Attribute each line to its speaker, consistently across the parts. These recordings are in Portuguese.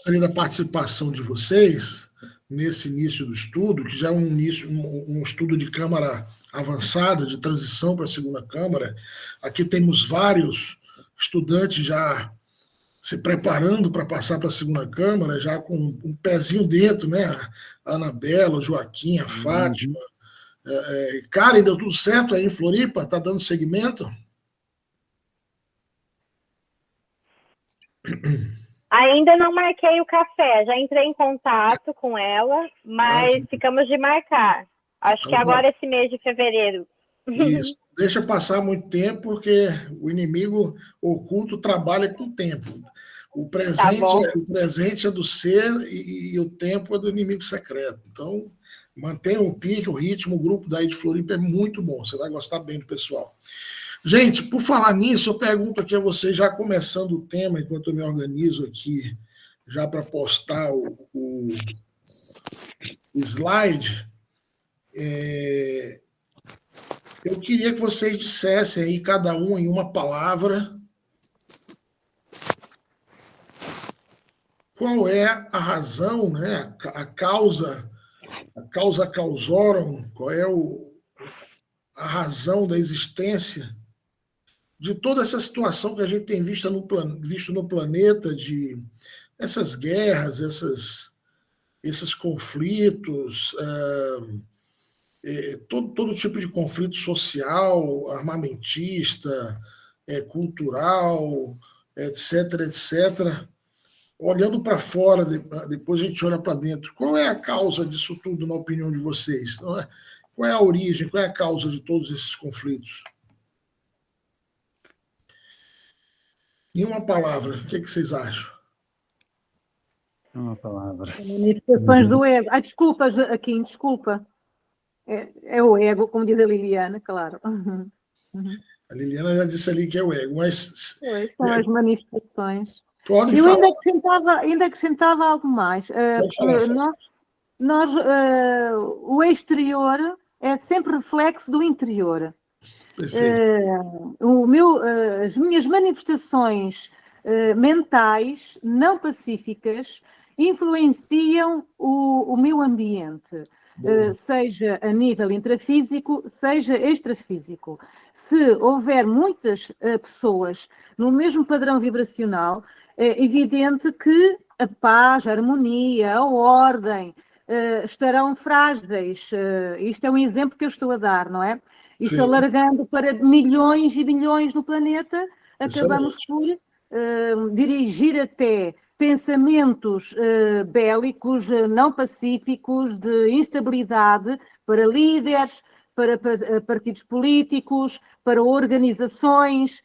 Speaker 1: gostaria da participação de vocês nesse início do estudo, que já é um estudo de Câmara avançada, de transição para a segunda Câmara. Aqui temos vários estudantes já se preparando para passar para a segunda Câmara, já com um pezinho dentro, né? A Anabela, o Joaquim, a Fátima. Karen, deu tudo certo aí em Floripa? Está dando seguimento?
Speaker 2: Ainda não marquei o café, já entrei em contato com ela, mas
Speaker 1: Maravilha.
Speaker 2: ficamos de marcar. Acho que agora esse mês de fevereiro.
Speaker 1: Isso. Deixa passar muito tempo, porque o inimigo oculto trabalha com o tempo. O presente é do ser e o tempo é do inimigo secreto. Então, mantenha o pique, o ritmo, o grupo daí de Floripa é muito bom. Você vai gostar bem do pessoal. Gente, por falar nisso, eu pergunto aqui a vocês, já começando o tema, enquanto eu me organizo aqui, já para postar o slide, eu queria que vocês dissessem aí, cada um em uma palavra, qual é a razão, né, a causa causorum, qual é a razão da existência de toda essa situação que a gente tem visto no planeta, de essas guerras, esses conflitos, todo tipo de conflito social, armamentista, cultural, etc, etc. Olhando para fora, depois a gente olha para dentro. Qual é a causa disso tudo, na opinião de vocês? Qual é a origem, qual é a causa de todos esses conflitos? Em uma palavra, o que vocês acham?
Speaker 3: Uma palavra.
Speaker 4: Manifestações do ego. Desculpa, Joaquim, desculpa. É o ego, como diz a Liliana, claro.
Speaker 1: A Liliana já disse ali que é o ego, mas...
Speaker 4: São as manifestações.
Speaker 1: Pode
Speaker 4: Eu
Speaker 1: falar.
Speaker 4: ainda acrescentava algo mais. O exterior é sempre reflexo do interior. As minhas manifestações mentais não pacíficas influenciam o meu ambiente, seja a nível intrafísico, seja extrafísico. Se houver muitas pessoas no mesmo padrão vibracional, é evidente que a paz, a harmonia, a ordem estarão frágeis. Isto é um exemplo que eu estou a dar, não é? Isto alargando para milhões e milhões no planeta, acabamos por dirigir até pensamentos bélicos, não pacíficos, de instabilidade para líderes, para partidos políticos, para organizações,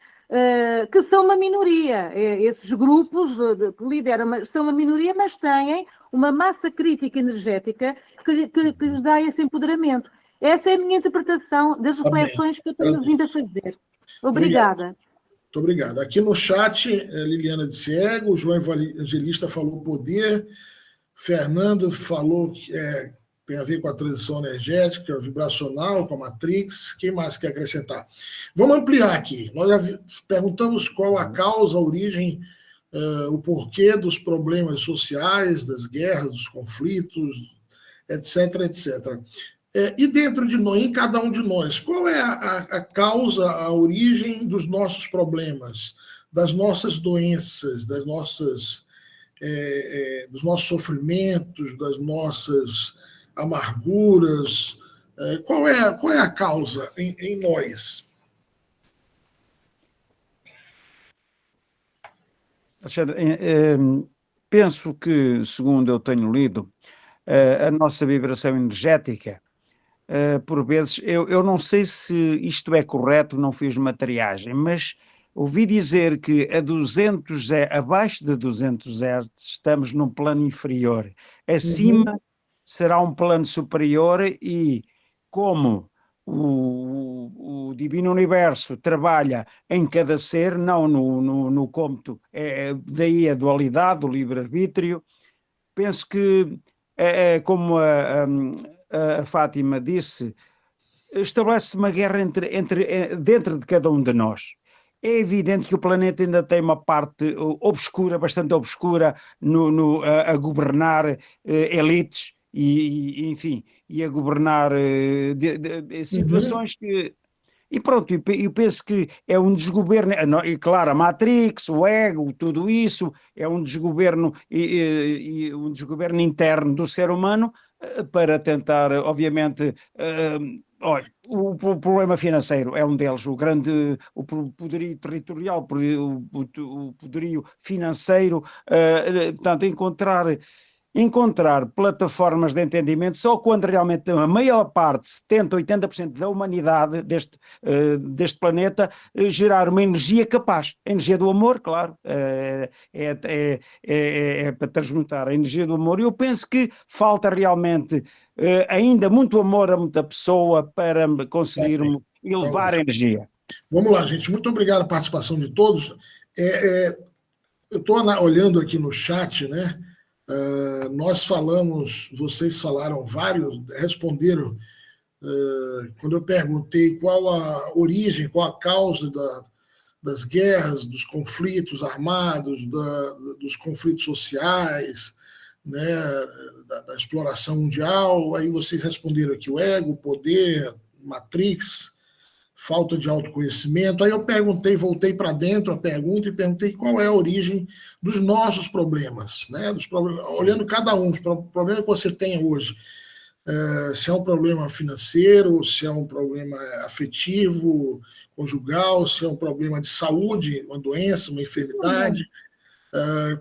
Speaker 4: que são uma minoria. Esses grupos que lideram são uma minoria, mas têm uma massa crítica energética que lhes dá esse empoderamento. Essa é a minha interpretação das reflexões que eu tenho vindo a fazer. Obrigada.
Speaker 1: Muito obrigado. Aqui no chat, Liliana disse ego, o João Evangelista falou poder, Fernando falou que tem a ver com a transição energética, vibracional, com a Matrix. Quem mais quer acrescentar? Vamos ampliar aqui. Nós já perguntamos qual a causa, a origem, o porquê dos problemas sociais, das guerras, dos conflitos, etc, etc. E dentro de nós, em cada um de nós, qual é a causa, a origem dos nossos problemas, das nossas doenças, dos nossos sofrimentos, das nossas amarguras? Qual é a causa em nós?
Speaker 3: Alexandre, penso que, segundo eu tenho lido, a nossa vibração energética, por vezes, eu não sei se isto é correto, não fiz uma triagem, mas ouvi dizer que abaixo de 200 Hz estamos num plano inferior, acima será um plano superior, e como o Divino Universo trabalha em cada ser, não no cômputo, daí a dualidade, o livre-arbítrio. Penso que, como a Fátima disse, estabelece uma guerra dentro de cada um de nós. é evidente que o planeta ainda tem uma parte obscura, bastante obscura, a governar elites enfim, e a governar situações que. E pronto, eu penso que é um desgoverno, e claro, a Matrix, o ego, tudo isso, é um desgoverno, um desgoverno interno do ser humano para tentar, obviamente, olha, o problema financeiro é um deles, o poderio territorial, o poderio financeiro, portanto, encontrar plataformas de entendimento só quando realmente a maior parte, 70%, 80% da humanidade deste planeta gerar uma energia capaz, a energia do amor, claro, é para transmutar a energia do amor. Eu penso que falta realmente ainda muito amor a muita pessoa para conseguirmos elevar a energia.
Speaker 1: Vamos lá, gente. Muito obrigado pela participação de todos. Eu estou olhando aqui no chat, né? Nós falamos, vocês falaram vários, responderam quando eu perguntei qual a origem, qual a causa das guerras, dos conflitos armados, dos conflitos sociais, né, da exploração mundial. Aí vocês responderam aqui o ego, o poder, Matrix, falta de autoconhecimento. Aí eu perguntei, voltei para dentro a pergunta e perguntei qual é a origem dos nossos problemas, né? Olhando cada um, os problemas que você tem hoje. Se é um problema financeiro, se é um problema afetivo, conjugal, se é um problema de saúde, uma doença, uma enfermidade.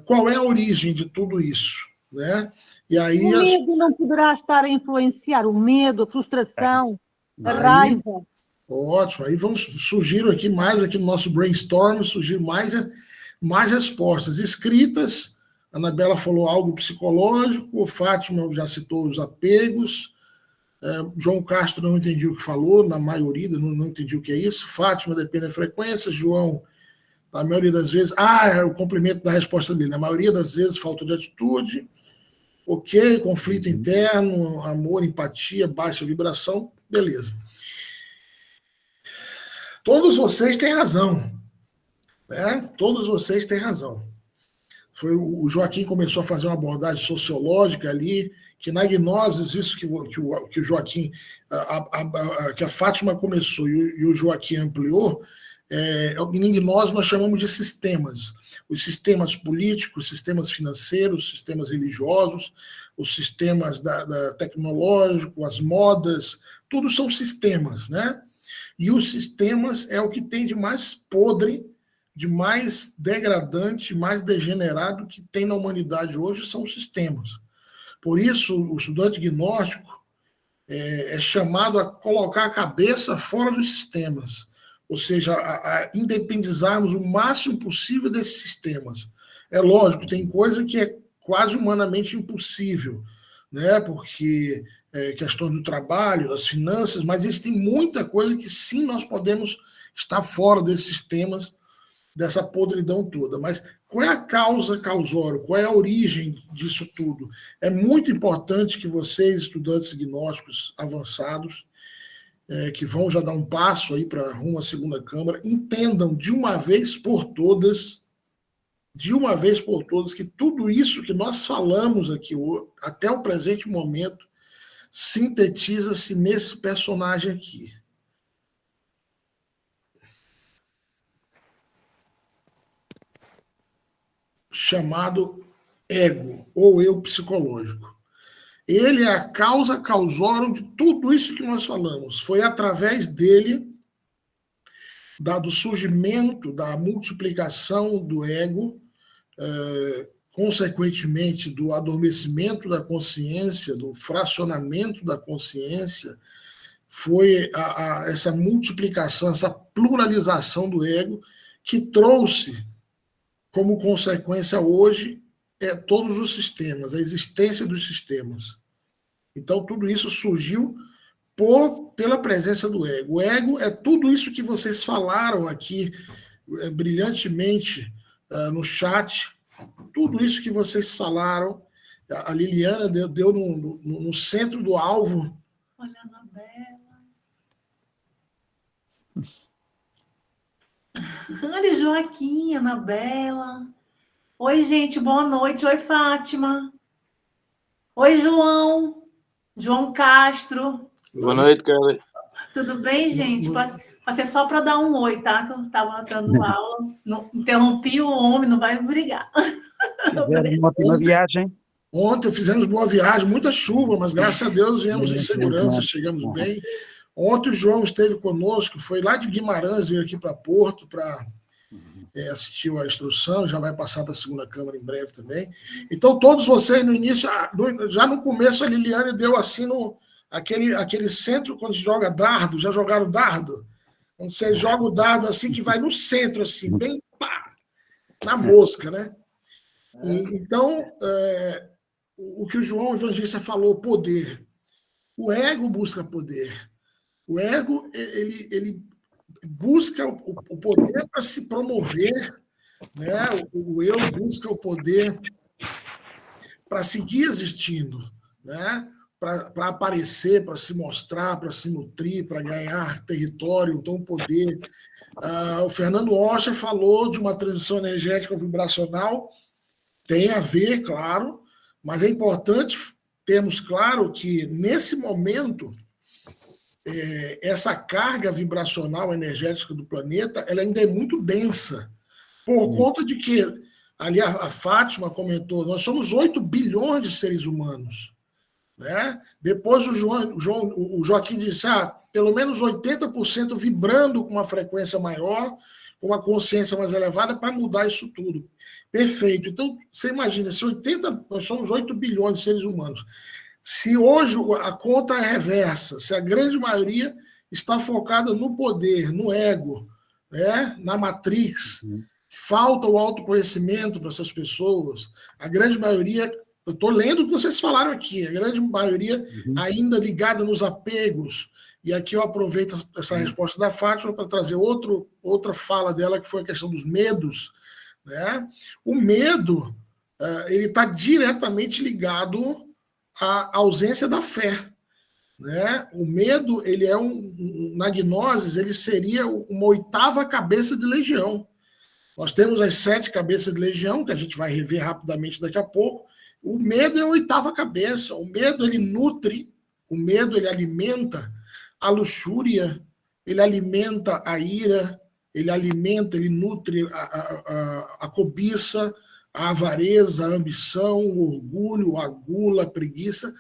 Speaker 1: Qual é a origem de tudo isso, né? E aí,
Speaker 4: o medo não poderá estar a influenciar, o medo, a frustração, a raiva.
Speaker 1: Ótimo, aí surgiram aqui mais aqui no nosso brainstorm, surgiram mais respostas escritas. A Anabela falou algo psicológico, o Fátima já citou os apegos, João Castro não entendi o que falou, na maioria, não entendi o que é isso. Fátima depende da frequência, João, na maioria das vezes, é o complemento da resposta dele, na maioria das vezes falta de atitude, ok, conflito interno, amor, empatia, baixa vibração, beleza. Todos vocês têm razão, né? Todos vocês têm razão. O Joaquim começou a fazer uma abordagem sociológica ali, que na Gnosis, isso que o Joaquim, que a Fátima começou e o Joaquim ampliou, em Gnosis nós chamamos de sistemas. Os sistemas políticos, os sistemas financeiros, os sistemas religiosos, os sistemas tecnológicos, as modas, tudo são sistemas, né? E os sistemas é o que tem de mais podre, de mais degradante, mais degenerado que tem na humanidade hoje, são os sistemas. Por isso, o estudante gnóstico é chamado a colocar a cabeça fora dos sistemas, ou seja, a independizarmos o máximo possível desses sistemas. É lógico, tem coisa que é quase humanamente impossível, né? Porque questão do trabalho, das finanças, mas existe muita coisa que sim nós podemos estar fora desses sistemas, dessa podridão toda. Mas qual é a causa causória? Qual é a origem disso tudo? É muito importante que vocês, estudantes gnósticos avançados, que vão já dar um passo aí para rumo à segunda câmara, entendam de uma vez por todas, que tudo isso que nós falamos aqui até o presente momento sintetiza-se nesse personagem aqui. Chamado ego, ou eu psicológico. Ele é a causa causórum de tudo isso que nós falamos. Foi através dele, do surgimento, da multiplicação do ego, consequentemente do adormecimento da consciência, do fracionamento da consciência, foi essa multiplicação, essa pluralização do ego que trouxe como consequência hoje todos os sistemas, a existência dos sistemas. Então, tudo isso surgiu pela presença do ego. O ego é tudo isso que vocês falaram aqui brilhantemente no chat, tudo isso que vocês falaram. A Liliana deu no centro do alvo.
Speaker 5: Olha a Anabela. Olha, Joaquim, Anabela. Oi, gente, boa noite. Oi, Fátima. Oi, João. João Castro.
Speaker 6: Boa noite, Kelly.
Speaker 5: Tudo bem, gente? Passei só para dar um oi, tá? Que eu estava dando aula. Não, interrompi o homem, não vai brigar.
Speaker 3: Fizeram uma ótima viagem.
Speaker 1: Ontem fizemos boa viagem, muita chuva, mas graças a Deus viemos em segurança, chegamos bem. Ontem o João esteve conosco, foi lá de Guimarães, veio aqui para Porto para assistir a instrução, já vai passar para a segunda Câmara em breve também. Então, todos vocês, no início, já no começo, a Liliane deu assim, aquele centro, quando se joga dardo, já jogaram dardo? Quando você joga o dardo assim, que vai no centro, assim, bem pá, na mosca, né? Então, o que o João Evangelista falou, poder. O ego busca poder. O ego, ele busca o poder para se promover, né? O eu busca o poder para seguir existindo, né? Para aparecer, para se mostrar, para se nutrir, para ganhar território, então poder. O Fernando Rocha falou de uma transição energética vibracional, tem a ver, claro, mas é importante termos claro que, nesse momento, essa carga vibracional energética do planeta ela ainda é muito densa, por conta de que, ali a Fátima comentou, nós somos 8 bilhões de seres humanos. Né? Depois o Joaquim disse, pelo menos 80% vibrando com uma frequência maior, com uma consciência mais elevada para mudar isso tudo. Perfeito. Então, você imagina, nós somos 8 bilhões de seres humanos. Se hoje a conta é reversa, se a grande maioria está focada no poder, no ego, né? Na Matrix, falta o autoconhecimento para essas pessoas, a grande maioria, eu estou lendo o que vocês falaram aqui, a grande maioria ainda ligada nos apegos, e aqui eu aproveito essa resposta da Fátima para trazer outra fala dela, que foi a questão dos medos. Né? O medo ele está diretamente ligado à ausência da fé. Né? O medo, ele é na gnose, ele seria uma 8ª cabeça de legião. Nós temos as 7 cabeças de legião, que a gente vai rever rapidamente daqui a pouco. O medo é a 8ª cabeça. O medo, ele nutre, o medo, ele alimenta a luxúria, ele alimenta a ira, ele nutre a cobiça, a avareza, a ambição, o orgulho, a gula, a preguiça.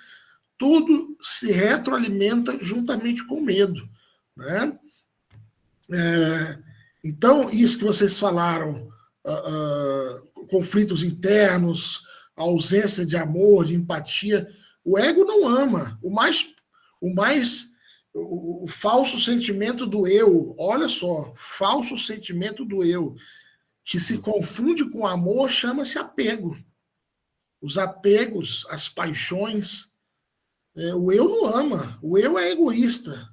Speaker 1: Tudo se retroalimenta juntamente com o medo. Né? Então, isso que vocês falaram, conflitos internos, a ausência de amor, de empatia, o ego não ama. O falso sentimento do eu, olha só, falso sentimento do eu, que se confunde com amor, chama-se apego. Os apegos, as paixões, o eu não ama, o eu é egoísta.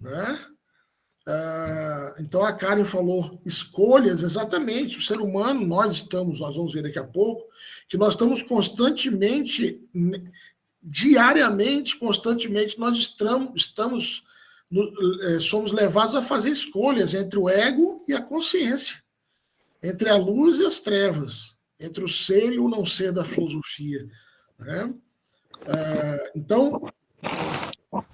Speaker 1: Né? Então a Karen falou escolhas, exatamente, o ser humano, nós vamos ver daqui a pouco, que nós estamos constantemente, diariamente, constantemente, nós somos levados a fazer escolhas entre o ego e a consciência, entre a luz e as trevas, entre o ser e o não ser da filosofia. Né? Então,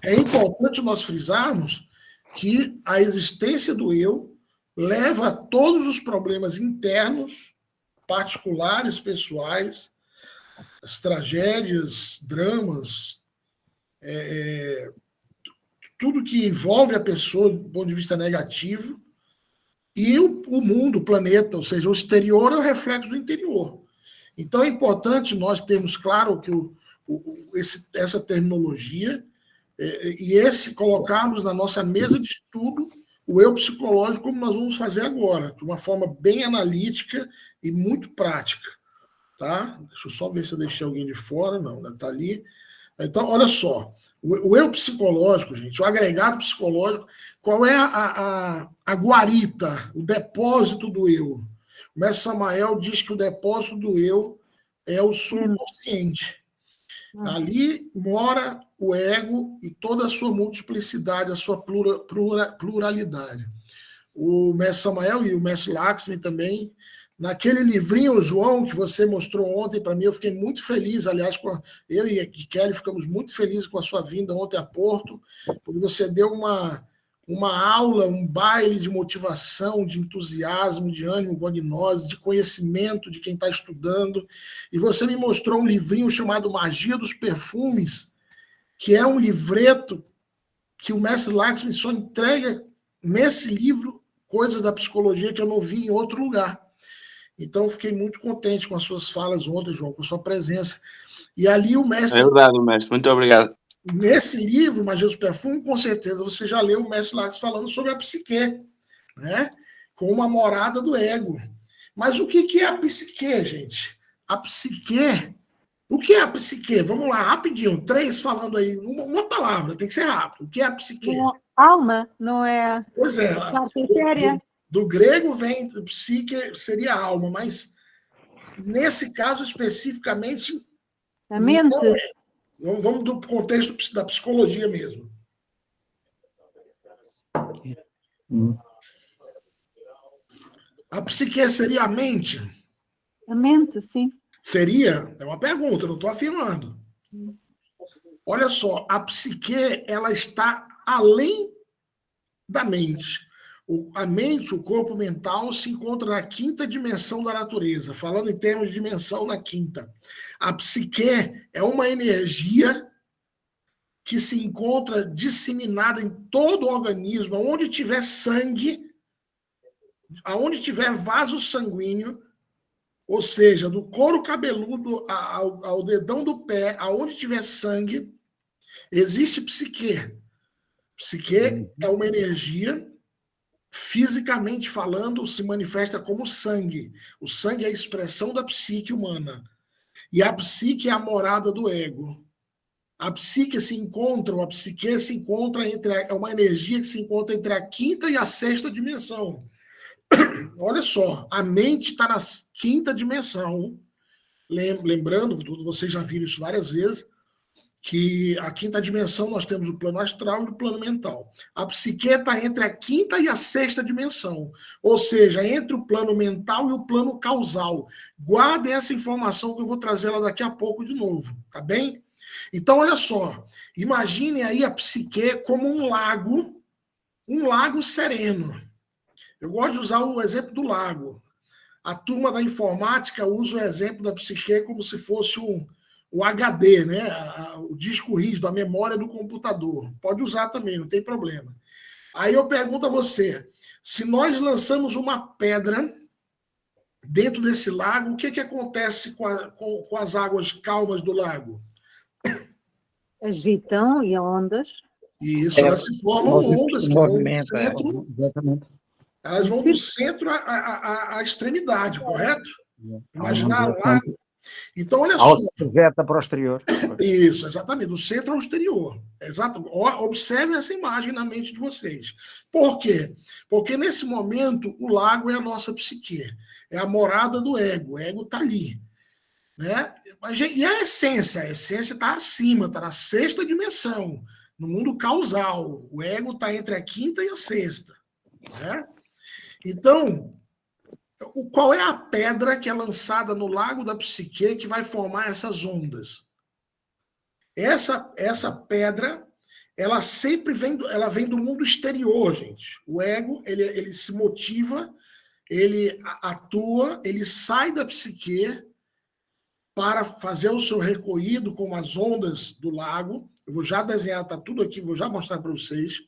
Speaker 1: é importante nós frisarmos que a existência do eu leva a todos os problemas internos, particulares, pessoais, as tragédias, dramas, tudo que envolve a pessoa do ponto de vista negativo, e o mundo, o planeta, ou seja, o exterior é o reflexo do interior. Então é importante nós termos claro que essa terminologia e colocarmos na nossa mesa de estudo o eu psicológico, como nós vamos fazer agora, de uma forma bem analítica e muito prática. Tá? Deixa eu só ver se eu deixei alguém de fora. Não, está ali. Então, olha só, o eu psicológico, gente, o agregado psicológico, qual é a guarita, o depósito do eu? O mestre Samael diz que o depósito do eu é o subconsciente. Ali mora o ego e toda a sua multiplicidade, a sua pluralidade. o mestre Samael e o mestre Laxmi também. Naquele livrinho, João, que você mostrou ontem para mim, eu fiquei muito feliz, aliás, eu e Kelly ficamos muito felizes com a sua vinda ontem a Porto, porque você deu uma aula, um baile de motivação, de entusiasmo, de ânimo, com a gnose, de conhecimento de quem está estudando, e você me mostrou um livrinho chamado Magia dos Perfumes, que é um livreto que o mestre Laxmi só entrega nesse livro coisas da psicologia que eu não vi em outro lugar. Então, fiquei muito contente com as suas falas ontem, João, com a sua presença. E ali o mestre...
Speaker 6: É verdade, mestre. Muito obrigado.
Speaker 1: Nesse livro, Magia dos Perfumes, com certeza você já leu o mestre Laxmi falando sobre a psique, né? Com uma morada do ego. Mas o que é a psique, gente? A psique... O que é a psique? Vamos lá, rapidinho. 3 falando aí. Uma palavra, tem que ser rápido. O que é a psique?
Speaker 4: Alma, não é?
Speaker 1: Pois é. Do grego vem psique, seria alma, mas nesse caso especificamente...
Speaker 4: A mente.
Speaker 1: Vamos do contexto da psicologia mesmo. A psique seria a mente?
Speaker 4: A mente, sim.
Speaker 1: Seria? É uma pergunta, não estou afirmando. Olha só, a psique, ela está além da mente. A mente, o corpo mental, se encontra na 5ª dimensão da natureza, falando em termos de dimensão na 5ª. A psique é uma energia que se encontra disseminada em todo o organismo, onde tiver sangue, aonde tiver vaso sanguíneo, ou seja, do couro cabeludo ao dedão do pé, aonde tiver sangue, existe psique. Psique é uma energia, fisicamente falando, se manifesta como sangue. O sangue é a expressão da psique humana. E a psique é a morada do ego. A psique se encontra é uma energia que se encontra entre a 5ª e a 6ª dimensão. Olha só, a mente está na 5ª dimensão. Lembrando, vocês já viram isso várias vezes, que a 5ª dimensão nós temos o plano astral e o plano mental. A psique está entre a 5ª e a 6ª dimensão, ou seja, entre o plano mental e o plano causal. Guardem essa informação que eu vou trazer ela daqui a pouco de novo, tá bem? Então, olha só, imagine aí a psique como um lago sereno. Eu gosto de usar o exemplo do lago. A turma da informática usa o exemplo da psique como se fosse o HD, né? O disco rígido, a memória do computador. Pode usar também, não tem problema. Aí eu pergunto a você, se nós lançamos uma pedra dentro desse lago, o que acontece com as águas calmas do lago?
Speaker 4: Agitam e ondas.
Speaker 1: Isso, elas se formam ondas que vão do centro.
Speaker 3: Exatamente.
Speaker 1: Elas vão do centro à extremidade, correto? Imaginaram o lago? Então, olha só.
Speaker 3: Projeta para o exterior.
Speaker 1: Isso, exatamente, do centro ao exterior. Exato. Observe essa imagem na mente de vocês. Por quê? Porque nesse momento o lago é a nossa psique, é a morada do ego. O ego está ali. Né? E a essência está acima, está na 6ª dimensão, no mundo causal. O ego está entre a 5ª e a 6ª. Né? Então, qual é a pedra que é lançada no lago da psique que vai formar essas ondas? Essa pedra, ela sempre vem do mundo exterior, gente. O ego, ele se motiva, ele atua, ele sai da psique para fazer o seu recorrido com as ondas do lago. Eu vou já desenhar, está tudo aqui, vou já mostrar para vocês.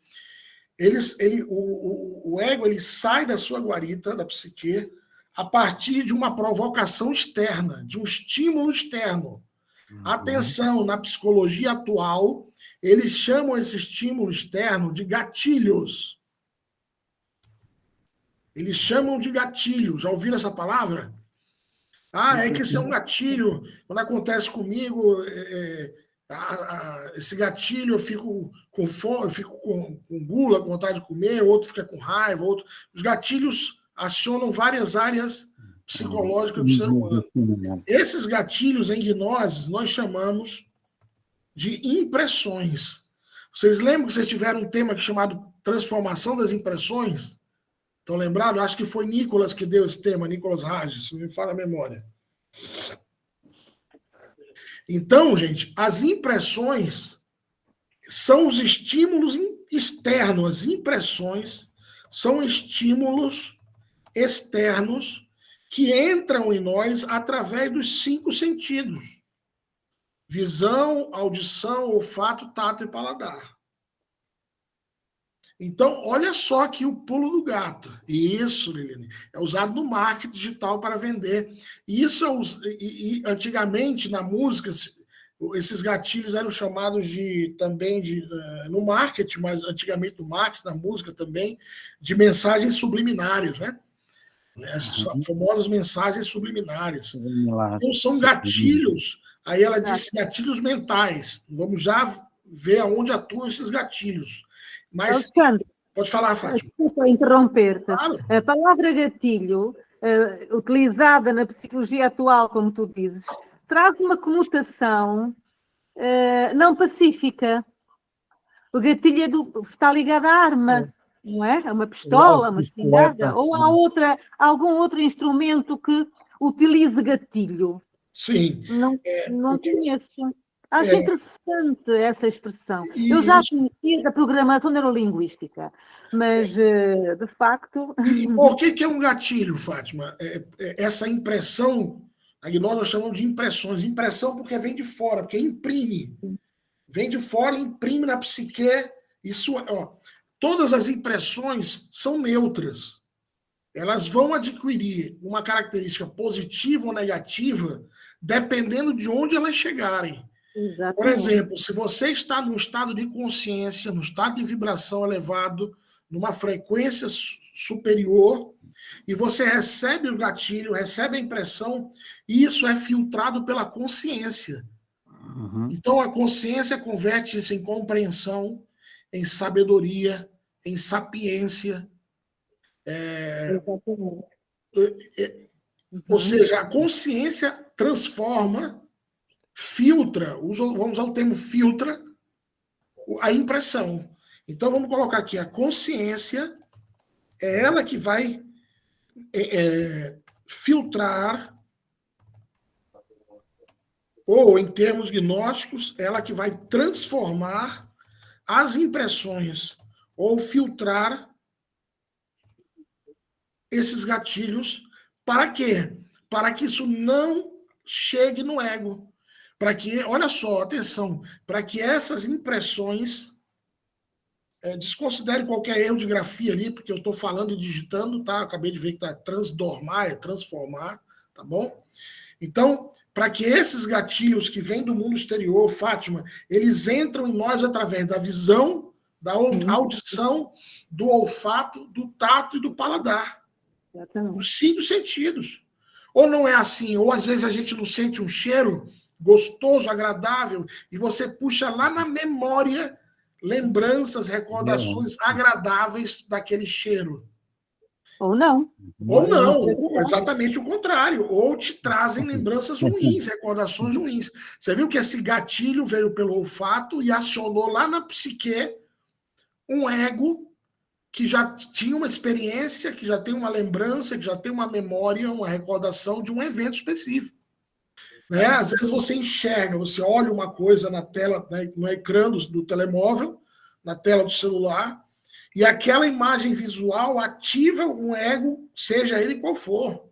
Speaker 1: O ego ele sai da sua guarita, da psique, a partir de uma provocação externa, de um estímulo externo. Atenção, na psicologia atual, eles chamam esse estímulo externo de gatilhos. Eles chamam de gatilho. Já ouviram essa palavra? É que esse é um gatilho. Quando acontece comigo, esse gatilho, eu fico com fome, eu fico com gula, com vontade de comer, outro fica com raiva, outro... Os gatilhos acionam várias áreas psicológicas do ser humano. Esses gatilhos em gnose nós chamamos de impressões. Vocês lembram que vocês tiveram um tema chamado transformação das impressões? Estão lembrados? Acho que foi Nicolas que deu esse tema, Nicolas Rage, se não me falha a memória. Então, gente, as impressões são os estímulos externos. As impressões são estímulos externos que entram em nós através dos 5 sentidos: visão, audição, olfato, tato e paladar. Então, olha só aqui o pulo do gato. Isso, Liliane, é usado no marketing digital para vender. Isso antigamente, na música, esses gatilhos eram chamados no marketing, mas antigamente no marketing, na música também, de mensagens subliminares, né? As famosas mensagens subliminares. Então, são gatilhos. Aí ela disse gatilhos mentais. Vamos já ver aonde atuam esses gatilhos. Mas
Speaker 4: Alexandre,
Speaker 1: pode falar, Fátima.
Speaker 4: desculpa interromper-te.
Speaker 1: Claro.
Speaker 4: A palavra gatilho, utilizada na psicologia atual, como tu dizes, traz uma conotação não pacífica. O gatilho está ligado à arma, não é? A uma pistola, uma espingarda, ou a algum outro instrumento que utilize gatilho.
Speaker 1: Sim.
Speaker 4: Não conheço. Acho interessante essa expressão. Eu já conhecia da programação neurolinguística, mas, de facto...
Speaker 1: E por que é um gatilho, Fátima? Essa impressão, aqui nós chamamos de impressões. Impressão porque vem de fora, porque imprime. Vem de fora e imprime na psique. Isso, todas as impressões são neutras. Elas vão adquirir uma característica positiva ou negativa dependendo de onde elas chegarem.
Speaker 4: Exatamente.
Speaker 1: Por exemplo, se você está num estado de consciência, num estado de vibração elevado, numa frequência superior, e você recebe o gatilho, recebe a impressão, isso é filtrado pela consciência. Então, a consciência converte isso em compreensão, em sabedoria, em sapiência. Ou seja, a consciência transforma, filtra, vamos usar o termo filtra, a impressão. Então, vamos colocar aqui, a consciência é ela que vai filtrar, ou, em termos gnósticos, ela que vai transformar as impressões, ou filtrar esses gatilhos. Para quê? Para que isso não chegue no ego. Para que, olha só, atenção, para que essas impressões, desconsidere qualquer erro de grafia ali, porque eu estou falando e digitando, tá? Acabei de ver que está transdormar, transformar, tá bom? Então, para que esses gatilhos que vêm do mundo exterior, Fátima, eles entram em nós através da visão, da audição, do olfato, do tato e do paladar. Os 5 sentidos. Ou não é assim, ou às vezes a gente não sente um cheiro gostoso, agradável, e você puxa lá na memória lembranças, recordações agradáveis daquele cheiro.
Speaker 4: Ou não.
Speaker 1: Ou não, exatamente o contrário. Ou te trazem lembranças ruins, recordações ruins. Você viu que esse gatilho veio pelo olfato e acionou lá na psique um ego que já tinha uma experiência, que já tem uma lembrança, que já tem uma memória, uma recordação de um evento específico. Né? Às vezes você enxerga, você olha uma coisa na tela, né, no ecrã do telemóvel, na tela do celular, e aquela imagem visual ativa um ego, seja ele qual for.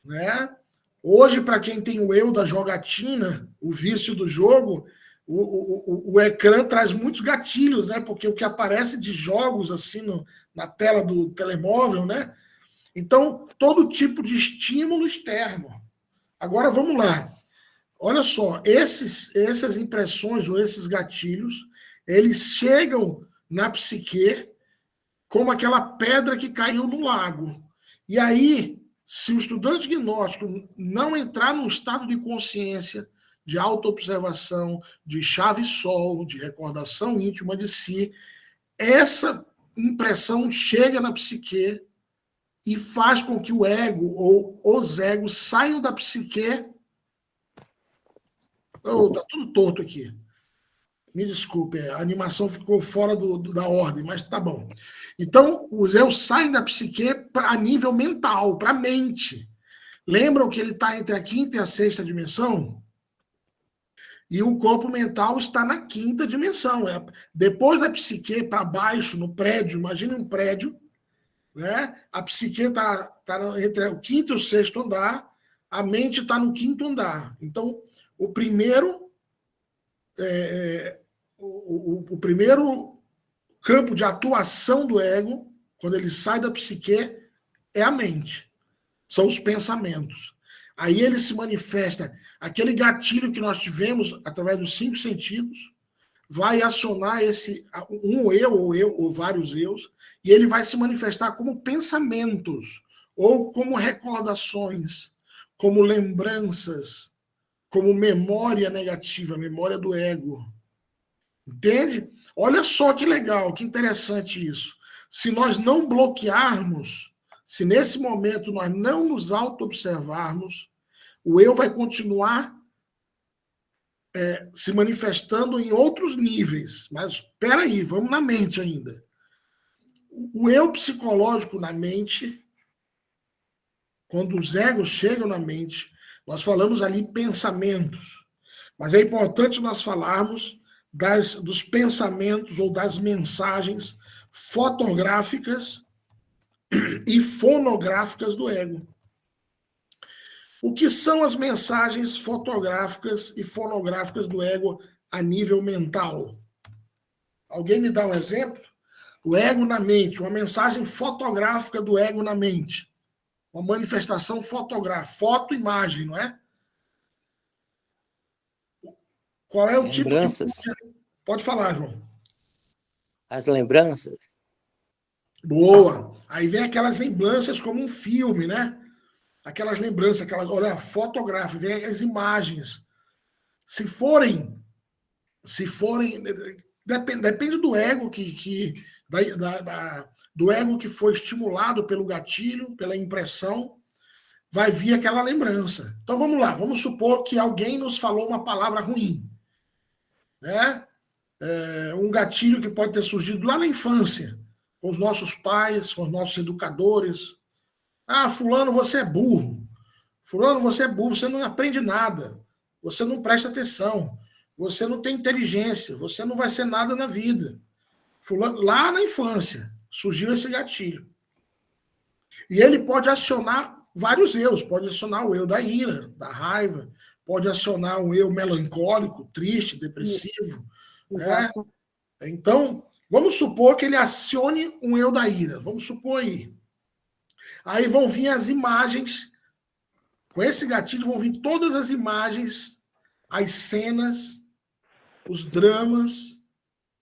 Speaker 1: Né? Hoje, para quem tem o eu da jogatina, o vício do jogo, o ecrã traz muitos gatilhos, né? Porque o que aparece de jogos assim na tela do telemóvel, né? Então, todo tipo de estímulo externo. Agora, vamos lá. Olha só, essas impressões ou esses gatilhos, eles chegam na psique como aquela pedra que caiu no lago. E aí, se o estudante gnóstico não entrar num estado de consciência, de autoobservação, de chave-sol, de recordação íntima de si, essa impressão chega na psique e faz com que o ego ou os egos saiam da psique. Tá tudo torto aqui. Me desculpe, a animação ficou fora da ordem, mas tá bom. Então, os eus saem da psique para nível mental, para a mente. Lembram que ele está entre a quinta e a sexta dimensão? E o corpo mental está na quinta dimensão. Depois da psique, para baixo, no prédio, imagine um prédio, né? A psique está entre o quinto e o sexto andar, a mente está no quinto andar. Então, o primeiro campo de atuação do ego, quando ele sai da psique, é a mente. São os pensamentos. Aí ele se manifesta, aquele gatilho que nós tivemos através dos 5 sentidos, vai acionar um eu ou vários eus, e ele vai se manifestar como pensamentos, ou como recordações, como lembranças, como memória negativa, memória do ego. Entende? Olha só que legal, que interessante isso. Se nós não bloquearmos, se nesse momento nós não nos auto-observarmos, o eu vai continuar se manifestando em outros níveis. Mas espera aí, vamos na mente ainda. O eu psicológico na mente, quando os egos chegam na mente, nós falamos ali pensamentos. Mas é importante nós falarmos dos pensamentos ou das mensagens fotográficas e fonográficas do ego. O que são as mensagens fotográficas e fonográficas do ego a nível mental? Alguém me dá um exemplo? O ego na mente, uma mensagem fotográfica do ego na mente. Uma manifestação fotográfica, foto-imagem, não é? Qual é o
Speaker 6: lembranças.
Speaker 1: Tipo de... Pode falar, João.
Speaker 6: As lembranças.
Speaker 1: Boa. Aí vem aquelas lembranças como um filme, né? Aquelas lembranças, olha, fotográfica, vem as imagens. Se forem, depende do ego do ego que foi estimulado pelo gatilho, pela impressão, vai vir aquela lembrança. Então vamos lá, vamos supor que alguém nos falou uma palavra ruim, né? Um gatilho que pode ter surgido lá na infância, com os nossos pais, com os nossos educadores. Ah, fulano, você é burro. Fulano, você é burro, você não aprende nada. Você não presta atenção. Você não tem inteligência. Você não vai ser nada na vida. Fulano, lá na infância, surgiu esse gatilho. E ele pode acionar vários eus. Pode acionar o eu da ira, da raiva. Pode acionar um eu melancólico, triste, depressivo. Né? Então, vamos supor que ele acione um eu da ira. Vamos supor aí. Aí vão vir as imagens, com esse gatilho vão vir todas as imagens, as cenas, os dramas,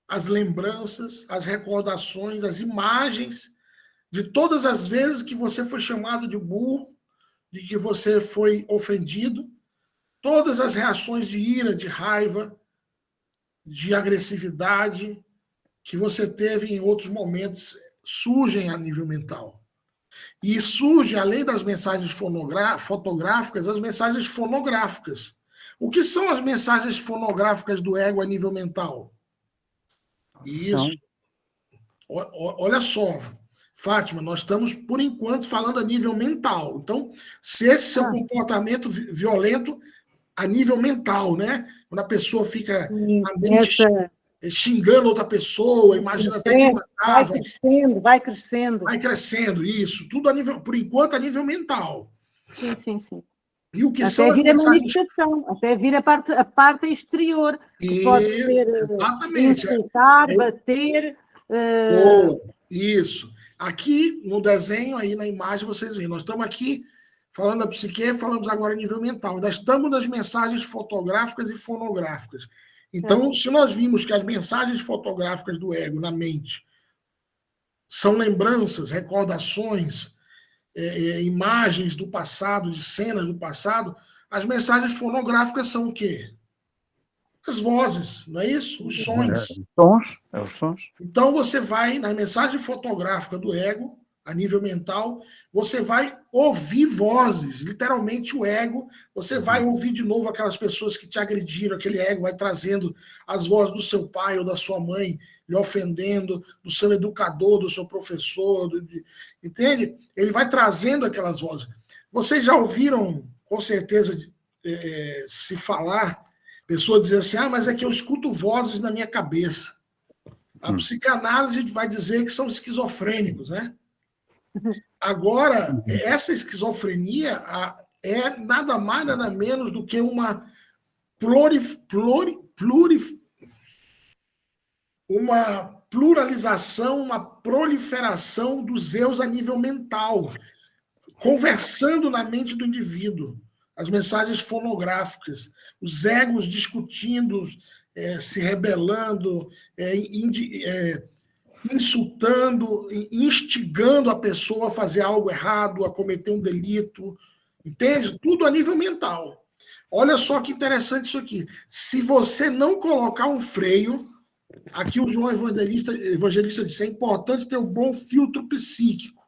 Speaker 1: as lembranças, as recordações, as imagens de todas as vezes que você foi chamado de burro, de que você foi ofendido, todas as reações de ira, de raiva, de agressividade que você teve em outros momentos surgem a nível mental. E surge, além das mensagens fotográficas, as mensagens fonográficas. O que são as mensagens fonográficas do ego a nível mental? Isso. Olha só, Fátima, nós estamos, por enquanto, falando a nível mental. Então, se esse seu comportamento violento a nível mental, né? Quando a pessoa fica na mente xingando outra pessoa, imagina até que matava.
Speaker 4: Vai crescendo.
Speaker 1: Vai crescendo, isso. Tudo a nível, por enquanto, a nível mental.
Speaker 4: Sim.
Speaker 1: E o que
Speaker 4: até
Speaker 1: são as mensagens...
Speaker 4: até vir a parte exterior, que pode ser insultar, bater...
Speaker 1: Isso. Aqui no desenho, aí na imagem, vocês veem, nós estamos aqui falando da psique, falamos agora a nível mental. Nós estamos nas mensagens fotográficas e fonográficas. Então, se nós vimos que as mensagens fotográficas do ego na mente são lembranças, recordações, imagens do passado, de cenas do passado, as mensagens fonográficas são o quê? As vozes, não é isso? Os sons.
Speaker 3: Os sons.
Speaker 1: Então, você vai na mensagem fotográfica do ego, a nível mental, você vai ouvir vozes, literalmente o ego, você vai ouvir de novo aquelas pessoas que te agrediram, aquele ego vai trazendo as vozes do seu pai ou da sua mãe, lhe ofendendo, do seu educador, do seu professor, entende? Ele vai trazendo aquelas vozes. Vocês já ouviram, com certeza, se falar, pessoa dizer assim, mas é que eu escuto vozes na minha cabeça. A psicanálise vai dizer que são esquizofrênicos, né? Agora, essa esquizofrenia é nada mais, nada menos do que uma pluralização, uma proliferação dos eus a nível mental, conversando na mente do indivíduo, as mensagens fonográficas, os egos discutindo, se rebelando, insultando, instigando a pessoa a fazer algo errado, a cometer um delito, entende? Tudo a nível mental. Olha só que interessante isso aqui. Se você não colocar um freio, aqui o João Evangelista disse, é importante ter um bom filtro psíquico.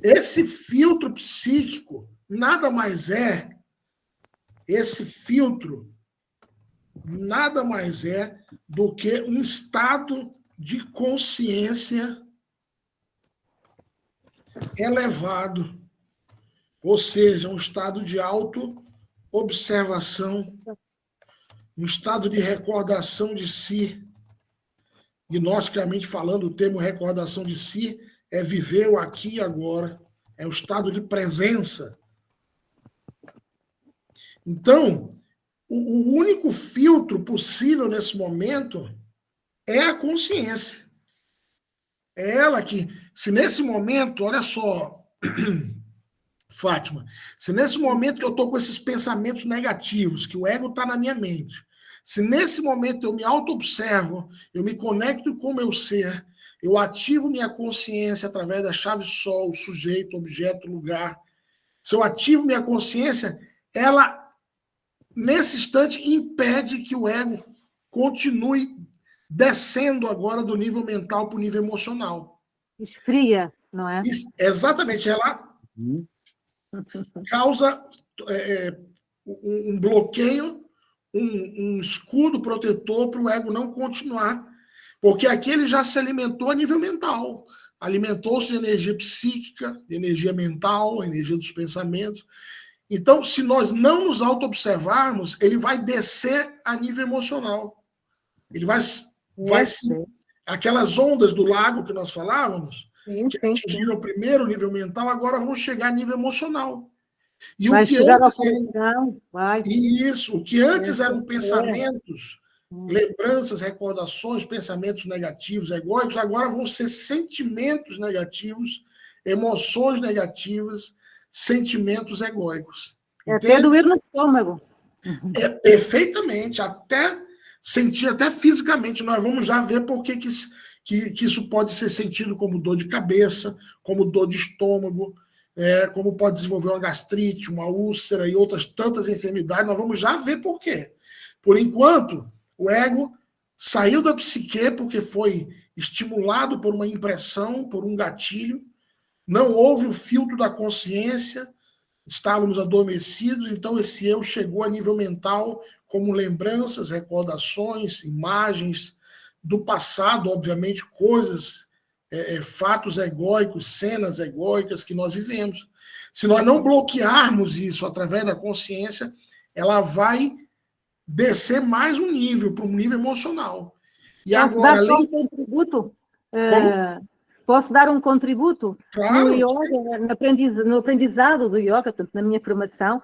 Speaker 1: Esse filtro psíquico nada mais é, do que um estado de consciência elevado, ou seja, um estado de auto-observação, um estado de recordação de si. Gnosticamente falando, o termo recordação de si é viver o aqui e agora, é o estado de presença. Então, o único filtro possível nesse momento é a consciência. É ela que, se nesse momento, olha só, Fátima, se nesse momento que eu estou com esses pensamentos negativos, que o ego está na minha mente, se nesse momento eu me auto-observo, eu me conecto com o meu ser, eu ativo minha consciência através da chave sol, sujeito, objeto, lugar, se eu ativo minha consciência, ela, nesse instante, impede que o ego continue descendo agora do nível mental para o nível emocional.
Speaker 4: Esfria, não é?
Speaker 1: Exatamente, ela causa um bloqueio, um escudo protetor para o ego não continuar, porque aqui ele já se alimentou a nível mental, alimentou-se de energia psíquica, de energia mental, energia dos pensamentos. Então, se nós não nos auto-observarmos, ele vai descer a nível emocional. Ele vai sim. Aquelas ondas do lago que nós falávamos, que atingiram o primeiro nível mental, agora vão chegar a nível emocional. E
Speaker 4: vai
Speaker 1: o que
Speaker 4: chegar
Speaker 1: antes,
Speaker 4: ao coração, vai.
Speaker 1: Isso, o que antes eram pensamentos, lembranças, recordações, pensamentos negativos, egóicos, agora vão ser sentimentos negativos, emoções negativas, sentimentos egóicos.
Speaker 4: Até doer no estômago.
Speaker 1: Perfeitamente, até sentir até fisicamente. Nós vamos já ver por que isso pode ser sentido como dor de cabeça, como dor de estômago, como pode desenvolver uma gastrite, uma úlcera e outras tantas enfermidades. Nós vamos já ver por quê. Por enquanto, o ego saiu da psique porque foi estimulado por uma impressão, por um gatilho. Não houve o filtro da consciência, estávamos adormecidos, então esse eu chegou a nível mental como lembranças, recordações, imagens do passado, obviamente, coisas, fatos egóicos, cenas egóicas que nós vivemos. Se nós não bloquearmos isso através da consciência, ela vai descer mais um nível, para um nível emocional. E
Speaker 4: posso
Speaker 1: agora,
Speaker 4: dar um contributo? Posso dar um contributo?
Speaker 1: Claro.
Speaker 4: No yoga, no aprendizado do yoga, portanto, na minha formação,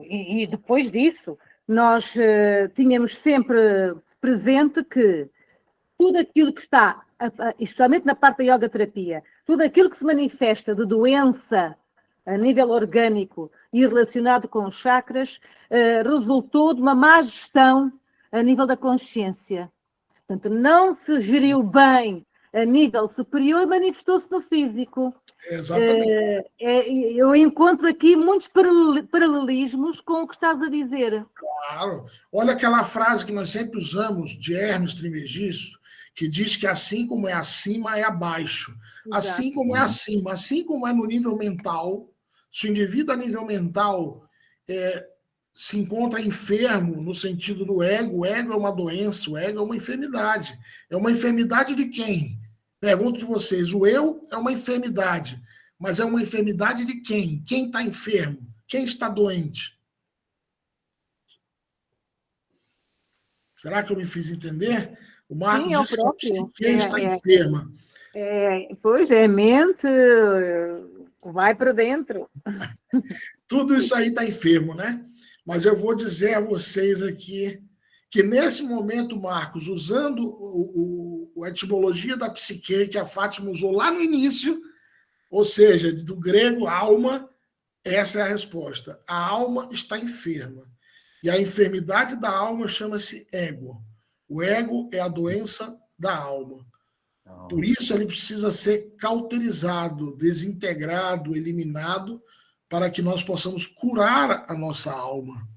Speaker 4: e depois disso, nós tínhamos sempre presente que tudo aquilo que está, especialmente na parte da yoga terapia, tudo aquilo que se manifesta de doença a nível orgânico e relacionado com os chakras, resultou de uma má gestão a nível da consciência. Portanto, não se geriu bem a nível superior e manifestou-se no físico.
Speaker 1: Exatamente.
Speaker 4: Eu encontro aqui muitos paralelismos com o que estás a dizer.
Speaker 1: Claro. Olha aquela frase que nós sempre usamos de Hermes Trismegisto, que diz que assim como é acima, é abaixo. Assim
Speaker 4: Exato.
Speaker 1: como é acima, assim como é no nível mental, se o indivíduo a nível mental se encontra enfermo no sentido do ego, o ego é uma doença, o ego é uma enfermidade. É uma enfermidade de quem? Pergunto de vocês, o eu é uma enfermidade, mas é uma enfermidade de quem? Quem está enfermo? Quem está doente? Será que eu me fiz entender? O Marco
Speaker 4: Sim, é o
Speaker 1: disse que a
Speaker 4: próprio.
Speaker 1: psique está enferma.
Speaker 4: Pois é, mente vai para dentro.
Speaker 1: Tudo isso aí está enfermo, né? Mas eu vou dizer a vocês aqui que nesse momento, Marcos, usando a etimologia da psique que a Fátima usou lá no início, ou seja, do grego alma, essa é a resposta. A alma está enferma. E a enfermidade da alma chama-se ego. O ego é a doença da alma. Por isso ele precisa ser cauterizado, desintegrado, eliminado, para que nós possamos curar a nossa alma.